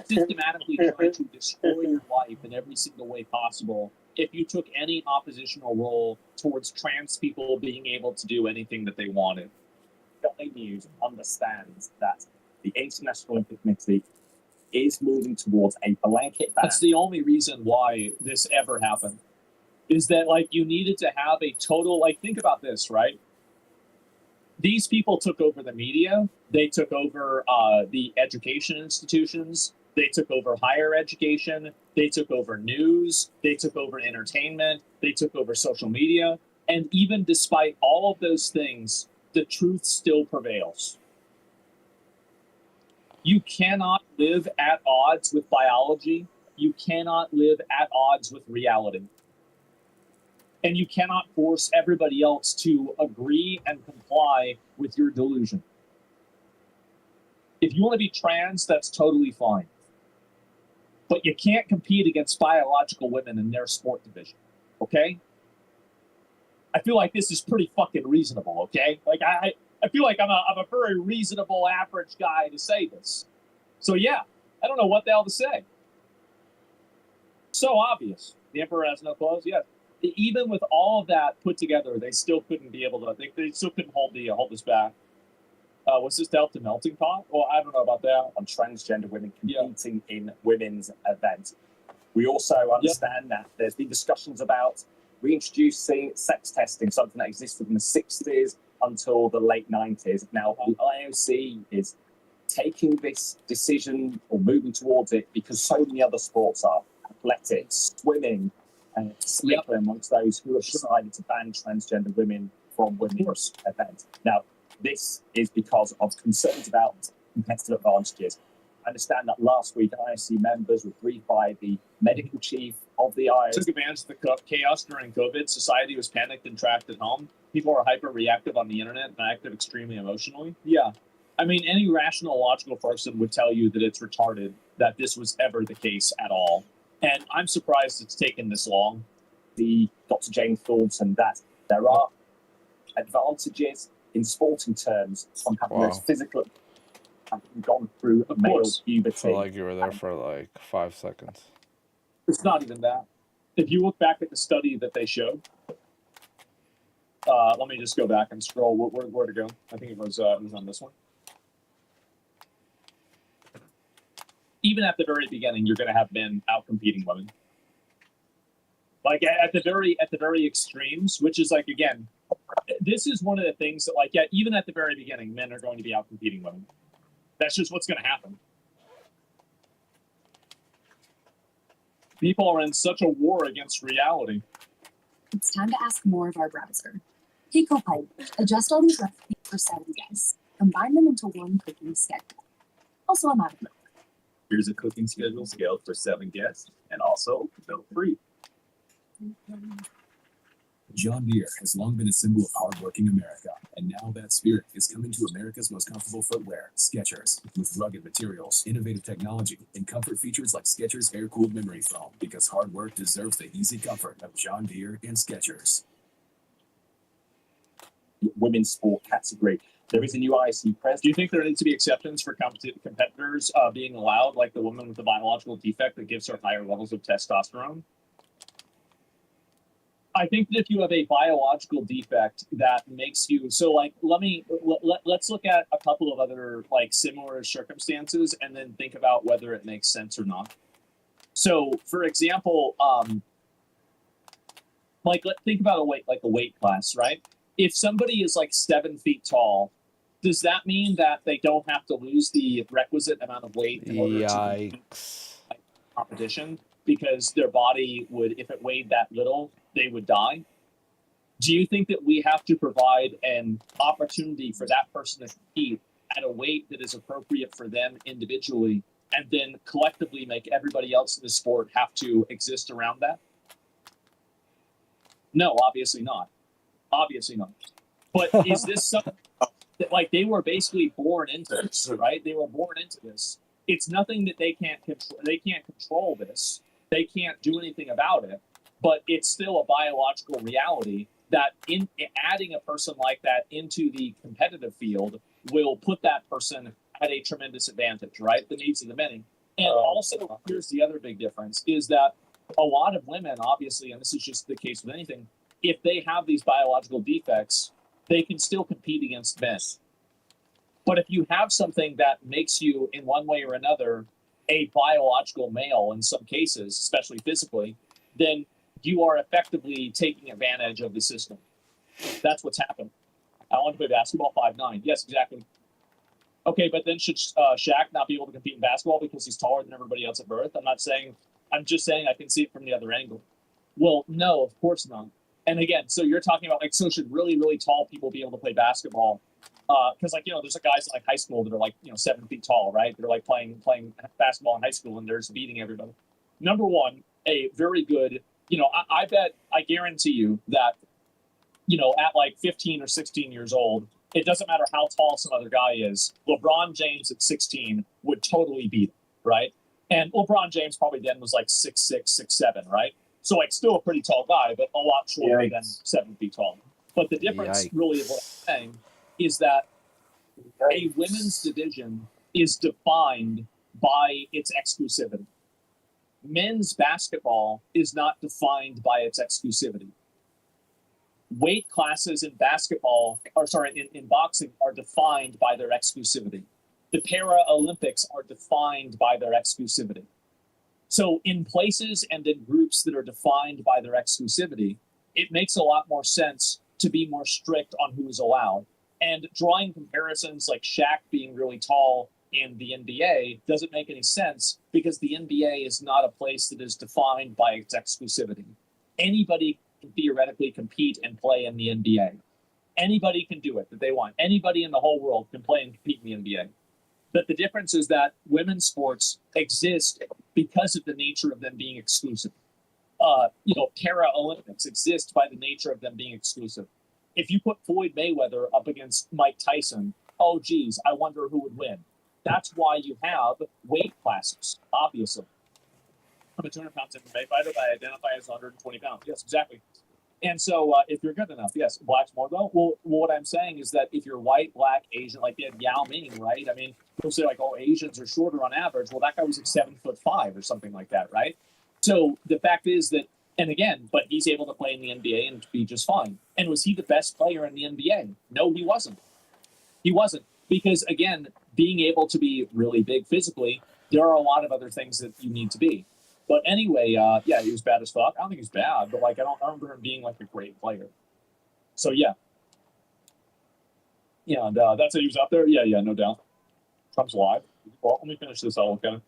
systematically trying to destroy your life in every single way possible if you took any oppositional role towards trans people being able to do anything that they wanted. Sky News understands that the International Olympic Committee is moving towards a blanket ban. That's the only reason why this ever happened. Is that like you needed to have a total, like, think about this, right? These people took over the media, they took over the education institutions, they took over higher education, they took over news, they took over entertainment, they took over social media, and even despite all of those things, the truth still prevails. You cannot live at odds with biology. You cannot live at odds with reality. And you cannot force everybody else to agree and comply with your delusion. If you want to be trans, that's totally fine. But you can't compete against biological women in their sport division, okay? I feel like this is pretty fucking reasonable, okay? Like, I feel like I'm a very reasonable, average guy to say this. So yeah, I don't know what the hell to say. So obvious. The emperor has no clothes. Yeah. Even with all of that put together, they still couldn't be able to. They still couldn't hold this back. Was this dealt to melting pot? Well, I don't know about that. On transgender women competing in women's events. We also understand that there's been discussions about reintroducing sex testing, something that existed in the 60s until the late 90s. Now, the IOC is taking this decision or moving towards it because so many other sports are athletics, swimming, and snooker amongst those who have decided to ban transgender women from women's events. Now, this is because of concerns about competitive advantages. I understand that last week IOC members were briefed by the medical chief of the IOC. Took advantage of the chaos during COVID. Society was panicked and trapped at home. People are hyper-reactive on the internet and active extremely emotionally. Yeah. I mean, any rational, logical person would tell you that it's retarded that this was ever the case at all. And I'm surprised it's taken this long. The Dr. Jane Thornton that there are advantages in sporting terms from having those physical, having gone through male puberty. I feel like you were there for like 5 seconds. It's not even that. If you look back at the study that they showed, let me just go back and scroll. Where to go? I think it was on this one. Even at the very beginning, you're going to have men out-competing women. Like at the very extremes, which is like, again, this is one of the things that, like, yeah, even at the very beginning, men are going to be out-competing women. That's just what's going to happen. People are in such a war against reality. It's time to ask more of our browser. Hey Copilot, adjust all these recipes for 7 guests. Combine them into one cooking schedule. Also, I'm out of milk. Here's a cooking schedule scaled for 7 guests and also milk-free. John Deere has long been a symbol of hardworking America, and now that spirit is coming to America's most comfortable footwear, Skechers. With rugged materials, innovative technology, and comfort features like Skechers air-cooled memory foam, because hard work deserves the easy comfort of John Deere and Skechers. Women's sport category. There is a new IOC president. Do you think there needs to be exceptions for competitors being allowed, like the woman with the biological defect that gives her higher levels of testosterone? I think that if you have a biological defect that makes you so, like, let's look at a couple of other like similar circumstances and then think about whether it makes sense or not. So, for example, think about a weight class, right? If somebody is like 7 feet tall, does that mean that they don't have to lose the requisite amount of weight in order to compete in competition? because their body would, if it weighed that little, they would die. Do you think that we have to provide an opportunity for that person to compete at a weight that is appropriate for them individually, and then collectively make everybody else in the sport have to exist around that? No, obviously not. Obviously not. But is this something that, like, they were basically born into this, right? They were born into this. It's nothing that they can't control. They can't control this. They can't do anything about it. But it's still a biological reality that in adding a person like that into the competitive field will put that person at a tremendous advantage, right? The needs of the many. And also, here's the other big difference, is that a lot of women, obviously, and this is just the case with anything, if they have these biological defects, they can still compete against men. But if you have something that makes you, in one way or another, a biological male in some cases, especially physically, then you are effectively taking advantage of the system. That's what's happened. I want to play basketball 5'9". Yes, exactly. Okay, but then should Shaq not be able to compete in basketball because he's taller than everybody else at birth? I'm just saying I can see it from the other angle. Well, no, of course not. And again, so you're talking about, like, so should really, really tall people be able to play basketball? Because, like, there's guys in, like, high school that are, like, 7 feet tall, right? They're, like, playing basketball in high school, and they're just beating everybody. Number one, a very good, I guarantee you that, at, like, 15 or 16 years old, it doesn't matter how tall some other guy is. LeBron James at 16 would totally beat him, right? And LeBron James probably then was, like, 6'6", 6'7", right? So, like, still a pretty tall guy, but a lot shorter than 7 feet tall. But the difference, really, of what I'm saying is that a women's division is defined by its exclusivity. Men's basketball is not defined by its exclusivity. Weight classes in in boxing are defined by their exclusivity. The Paralympics are defined by their exclusivity. So in places and in groups that are defined by their exclusivity, it makes a lot more sense to be more strict on who is allowed. And drawing comparisons like Shaq being really tall in the NBA doesn't make any sense because the NBA is not a place that is defined by its exclusivity. Anybody can theoretically compete and play in the NBA. Anybody can do it that they want. Anybody in the whole world can play and compete in the NBA. But the difference is that women's sports exist because of the nature of them being exclusive. Paralympics exist by the nature of them being exclusive. If you put Floyd Mayweather up against Mike Tyson, oh geez, I wonder who would win. That's why you have weight classes, obviously. I'm a 200-pound MMA fighter, but I identify as 120 pounds. Yes, exactly. And so if you're good enough, yes, black's more though. Well, what I'm saying is that if you're white, black, Asian, like they had Yao Ming, right? I mean, people say like, oh, Asians are shorter on average. Well, that guy was like 7'5" or something like that, right? So the fact is that, and again, but he's able to play in the NBA and be just fine. And was he the best player in the NBA? No, he wasn't. He wasn't. Because again, being able to be really big physically, there are a lot of other things that you need to be. But anyway, yeah, he was bad as fuck. I don't think he was bad, but like I don't remember him being like a great player. So yeah. Yeah, and that's how he was out there? Yeah, no doubt. Trump's alive. Well, let me finish this. I'll look at it.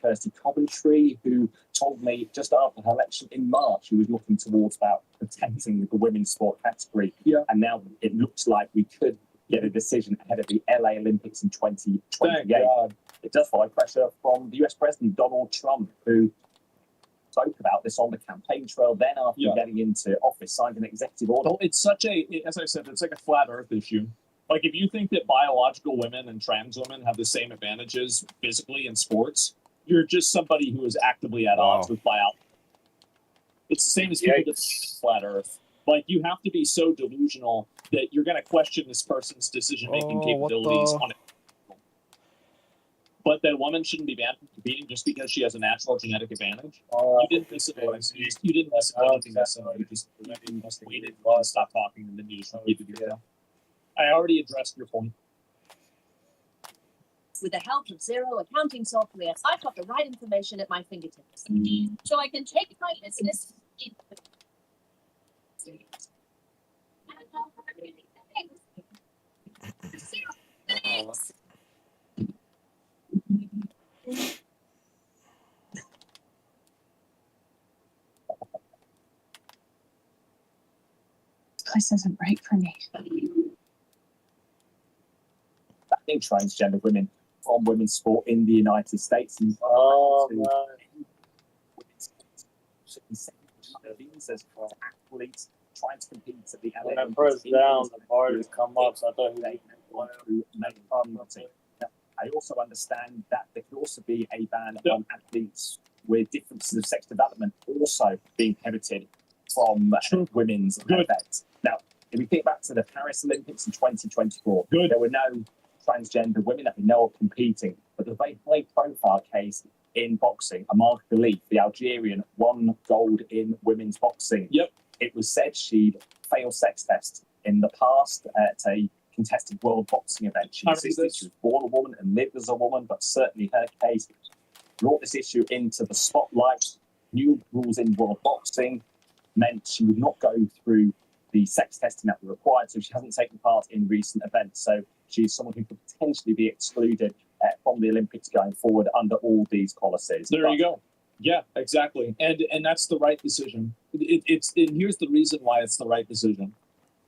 Kirsty Coventry, who told me just after her election in March, he was looking towards about protecting the women's sport category. Yeah. And now it looks like we could get a decision ahead of the LA Olympics in 2028. It does follow pressure from the US President Donald Trump, who spoke about this on the campaign trail. Then after getting into office, signed an executive order. Well, it's such as I said, it's like a flat earth issue. Like if you think that biological women and trans women have the same advantages physically in sports, you're just somebody who is actively at odds with biology. It's the same as people that think flat earth. Like you have to be so delusional that you're going to question this person's decision-making capabilities on it. But that a woman shouldn't be banned from competing just because she has a natural genetic advantage. You didn't listen to what I said. You didn't listen to anything I said. You just waited and stopped talking, and then you just repeated yourself. I already addressed your point. With the help of Zero accounting software, I've got the right information at my fingertips. So I can take my business. This isn't right for me. Banning transgender women from women's sport in the United States. And visas for athletes trying to compete at the When I pressed down, the bar just come up, so I thought he was I also understand that there could also be a ban on athletes with differences of sex development also being prohibited from women's events. Now, if we think back to the Paris Olympics in 2024, there were no transgender women that we know of competing, but the very high-profile case in boxing, Amar Khalif, the Algerian, won gold in women's boxing. It was said she'd failed sex tests in the past at a contested world boxing event. She insisted she was born a woman and lived as a woman, but certainly her case brought this issue into the spotlight. New rules in world boxing meant she would not go through the sex testing that were required, so she hasn't taken part in recent events. So she's someone who could potentially be excluded from the Olympics going forward under all these policies. There you go. Yeah, exactly. And that's the right decision. And here's the reason why it's the right decision.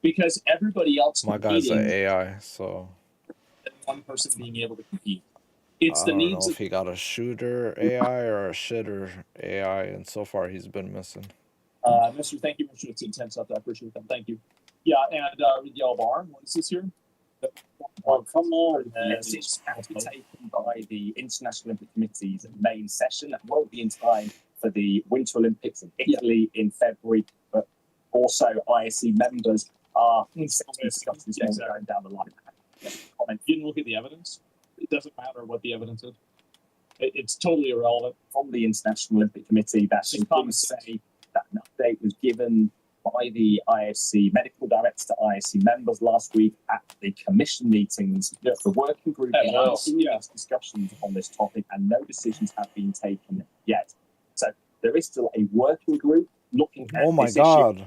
Because everybody else My guy's an competing, AI, so one person being able to compete. It's I the don't needs know of if he got a shooter AI or a shitter AI, and so far he's been missing. Mr. Thank you, Mr. It's intense up. I appreciate that. Thank you. Yeah, and Miguel Barr, what is this here? Oh, come on, man. Yes, it's has to be taken by the International Olympic Committee's main session. That won't be in time for the Winter Olympics in Italy in February, but also ISC members are discussing this going down the line. You didn't look at the evidence? It doesn't matter what the evidence is. It's totally irrelevant. From the International Olympic Committee, that seems to say that an update was given by the IFC medical director to IFC members last week at the commission meetings. The working group has discussions on this topic, and no decisions have been taken yet. So there is still a working group looking at Oh my this God. issue.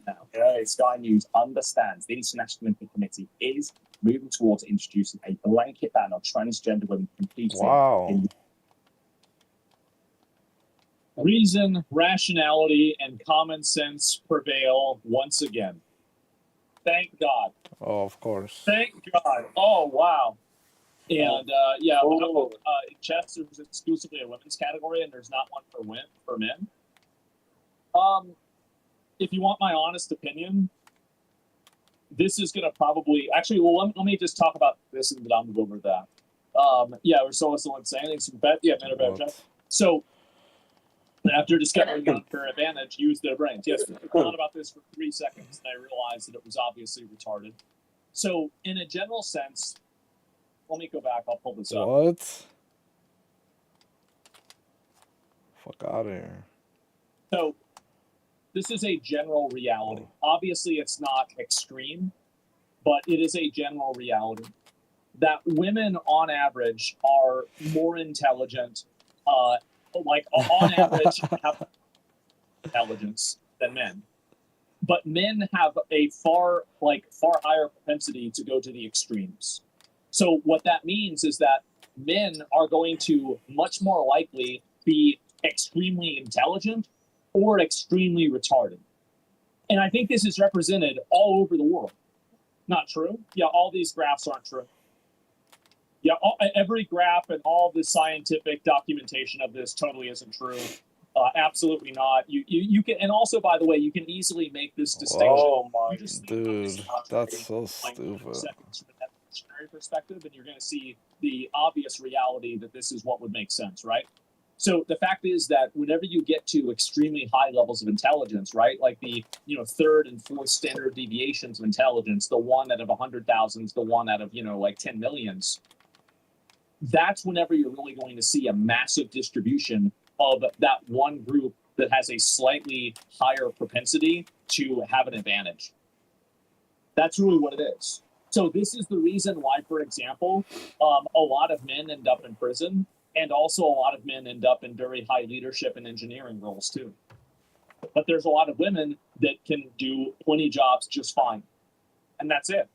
Now, Sky News understands the International Olympic Committee is moving towards introducing a blanket ban on transgender women competing. Wow. Reason, rationality, and common sense prevail once again. Thank God. Oh, of course. Thank God. Oh, wow. And chess, there's exclusively a women's category, and there's not one for men. If you want my honest opinion, this is going to probably actually. Well, let me just talk about this, and then I'll move over to that. We're so saying So, after discovering the unfair advantage, use their brains. Yes, I thought about this for 3 seconds, and I realized that it was obviously retarded. So, in a general sense, let me go back. I'll pull this up. What? Fuck out of here. So, this is a general reality. Obviously, it's not extreme, but it is a general reality that women, on average, are more intelligent. On average, have intelligence than men. But men have a far higher propensity to go to the extremes. So what that means is that men are going to much more likely be extremely intelligent or extremely retarded. And I think this is represented all over the world. Not true? Yeah, all these graphs aren't true. Yeah, every graph and all the scientific documentation of this totally isn't true. Absolutely not. You can, and also, by the way, you can easily make this distinction. Oh my dude, that's so stupid. From an evolutionary perspective, and you're going to see the obvious reality that this is what would make sense, right? So the fact is that whenever you get to extremely high levels of intelligence, right, like the third and fourth standard deviations of intelligence, the one out of 100,000, the one out of 10 millions, that's whenever you're really going to see a massive distribution of that one group that has a slightly higher propensity to have an advantage. That's really what it is. So this is the reason why, for example, a lot of men end up in prison. And also a lot of men end up in very high leadership and engineering roles too. But there's a lot of women that can do 20 jobs just fine. And that's it.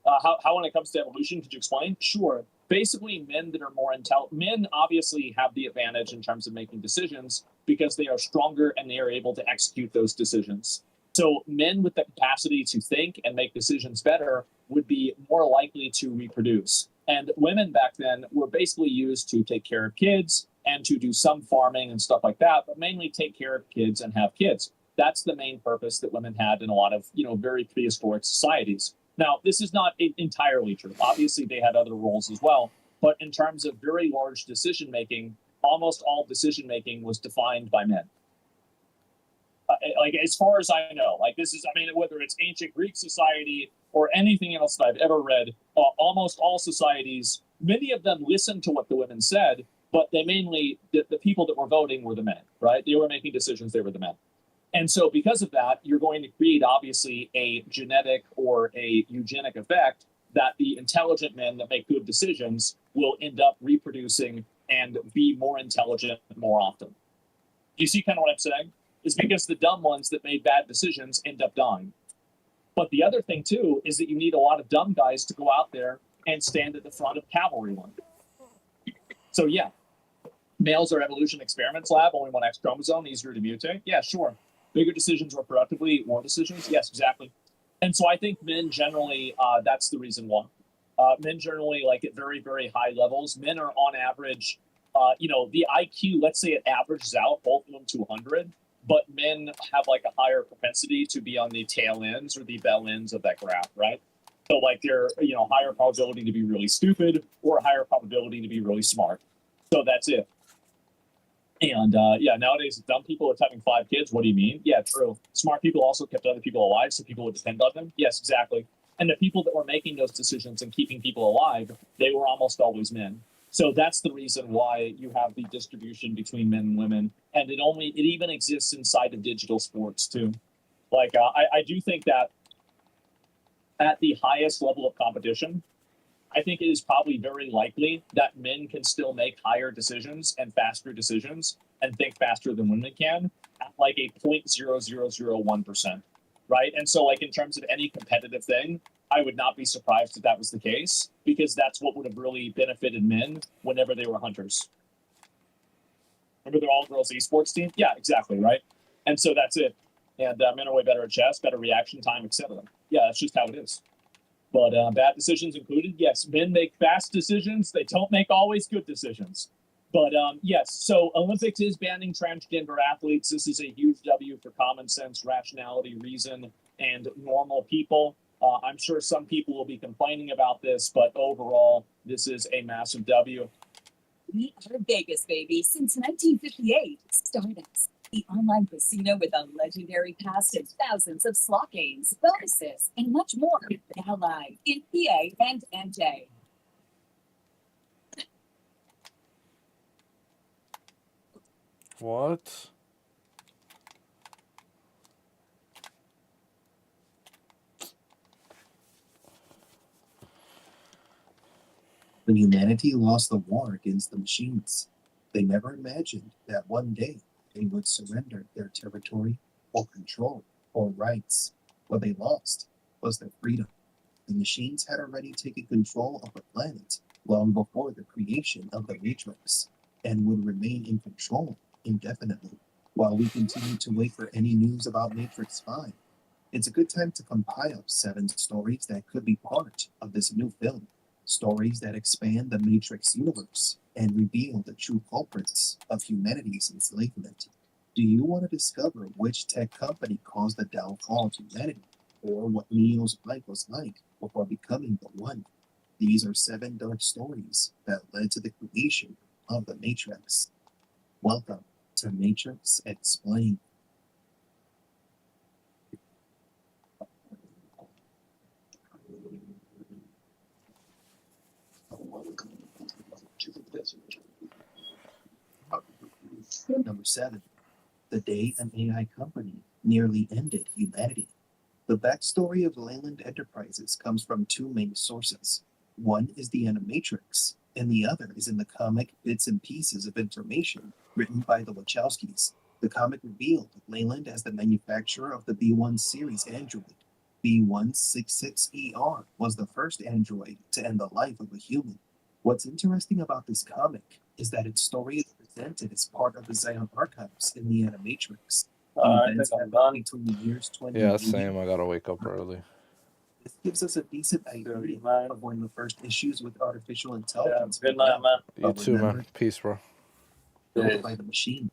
How when it comes to evolution, could you explain? Sure. Basically, men that are more men obviously have the advantage in terms of making decisions because they are stronger and they are able to execute those decisions. So men with the capacity to think and make decisions better would be more likely to reproduce. And women back then were basically used to take care of kids and to do some farming and stuff like that, but mainly take care of kids and have kids. That's the main purpose that women had in a lot of, very prehistoric societies. Now, this is not entirely true. Obviously, they had other roles as well. But in terms of very large decision making, almost all decision making was defined by men. Like, as far as I know, whether it's ancient Greek society or anything else that I've ever read, almost all societies, many of them listened to what the women said, but they mainly, the people that were voting were the men, right? They were making decisions, they were the men. And so because of that, you're going to create, obviously, a genetic or a eugenic effect that the intelligent men that make good decisions will end up reproducing and be more intelligent more often. Do you see kind of what I'm saying? It's because the dumb ones that made bad decisions end up dying. But the other thing, too, is that you need a lot of dumb guys to go out there and stand at the front of cavalry line. So, yeah, males are evolution experiments lab, only one X chromosome, easier to mutate. Yeah, sure. Bigger decisions reproductively, more decisions. Yes, exactly. And so I think men generally, that's the reason why. Men generally, like at very, very high levels, men are on average, the IQ, let's say it averages out both of them to 100, but men have like a higher propensity to be on the tail ends or the bell ends of that graph, right? So like they're, higher probability to be really stupid or higher probability to be really smart. So that's it. And nowadays, dumb people are having 5 kids. What do you mean? Yeah, true. Smart people also kept other people alive, so people would depend on them. Yes, exactly. And the people that were making those decisions and keeping people alive, they were almost always men. So that's the reason why you have the distribution between men and women. And it even exists inside of digital sports too. Like, I do think that at the highest level of competition, I think it is probably very likely that men can still make higher decisions and faster decisions and think faster than women can at like a 0.0001%, right? And so like in terms of any competitive thing, I would not be surprised if that was the case because that's what would have really benefited men whenever they were hunters. Remember the all-girls esports team? Yeah, exactly, right? And so that's it. And men are way better at chess, better reaction time, etc. Yeah, that's just how it is. But bad decisions included, yes, men make fast decisions. They don't make always good decisions. But yes, so Olympics is banning transgender athletes. This is a huge W for common sense, rationality, reason, and normal people. I'm sure some people will be complaining about this, but overall, this is a massive W. We are Vegas, baby, since 1958. Stardust, the online casino with a legendary past of thousands of slot games, bonuses, and much more. Now live in PA and NJ. What? When humanity lost the war against the machines, they never imagined that one day they would surrender their territory or control or rights. What they lost was their freedom. The machines had already taken control of the planet long before the creation of the Matrix and would remain in control indefinitely while we continue to wait for any news about Matrix 5. It's a good time to compile 7 stories that could be part of this new film. Stories that expand the Matrix universe and reveal the true culprits of humanity's enslavement. Do you want to discover which tech company caused the downfall of humanity, or what Neo's life was like before becoming the One? These are 7 dark stories that led to the creation of the Matrix. Welcome to Matrix Explained. Number 7. The day an AI company nearly ended humanity. The backstory of Leyland Enterprises comes from 2 main sources. One is the Animatrix, and the other is in the comic Bits and Pieces of Information written by the Wachowskis. The comic revealed Leyland as the manufacturer of the B1 series android. B166ER was the first android to end the life of a human. What's interesting about this comic is that its story is presented as part of the Zion archives in the Animatrix. I Events think I'm happening done. between the years 20 Yeah, and 80. same. I gotta wake up early. This gives us a decent idea 39. of when the first issues with artificial Yeah, intelligence good night, began. man. You But too, man. remember, Peace, bro. built by the machine.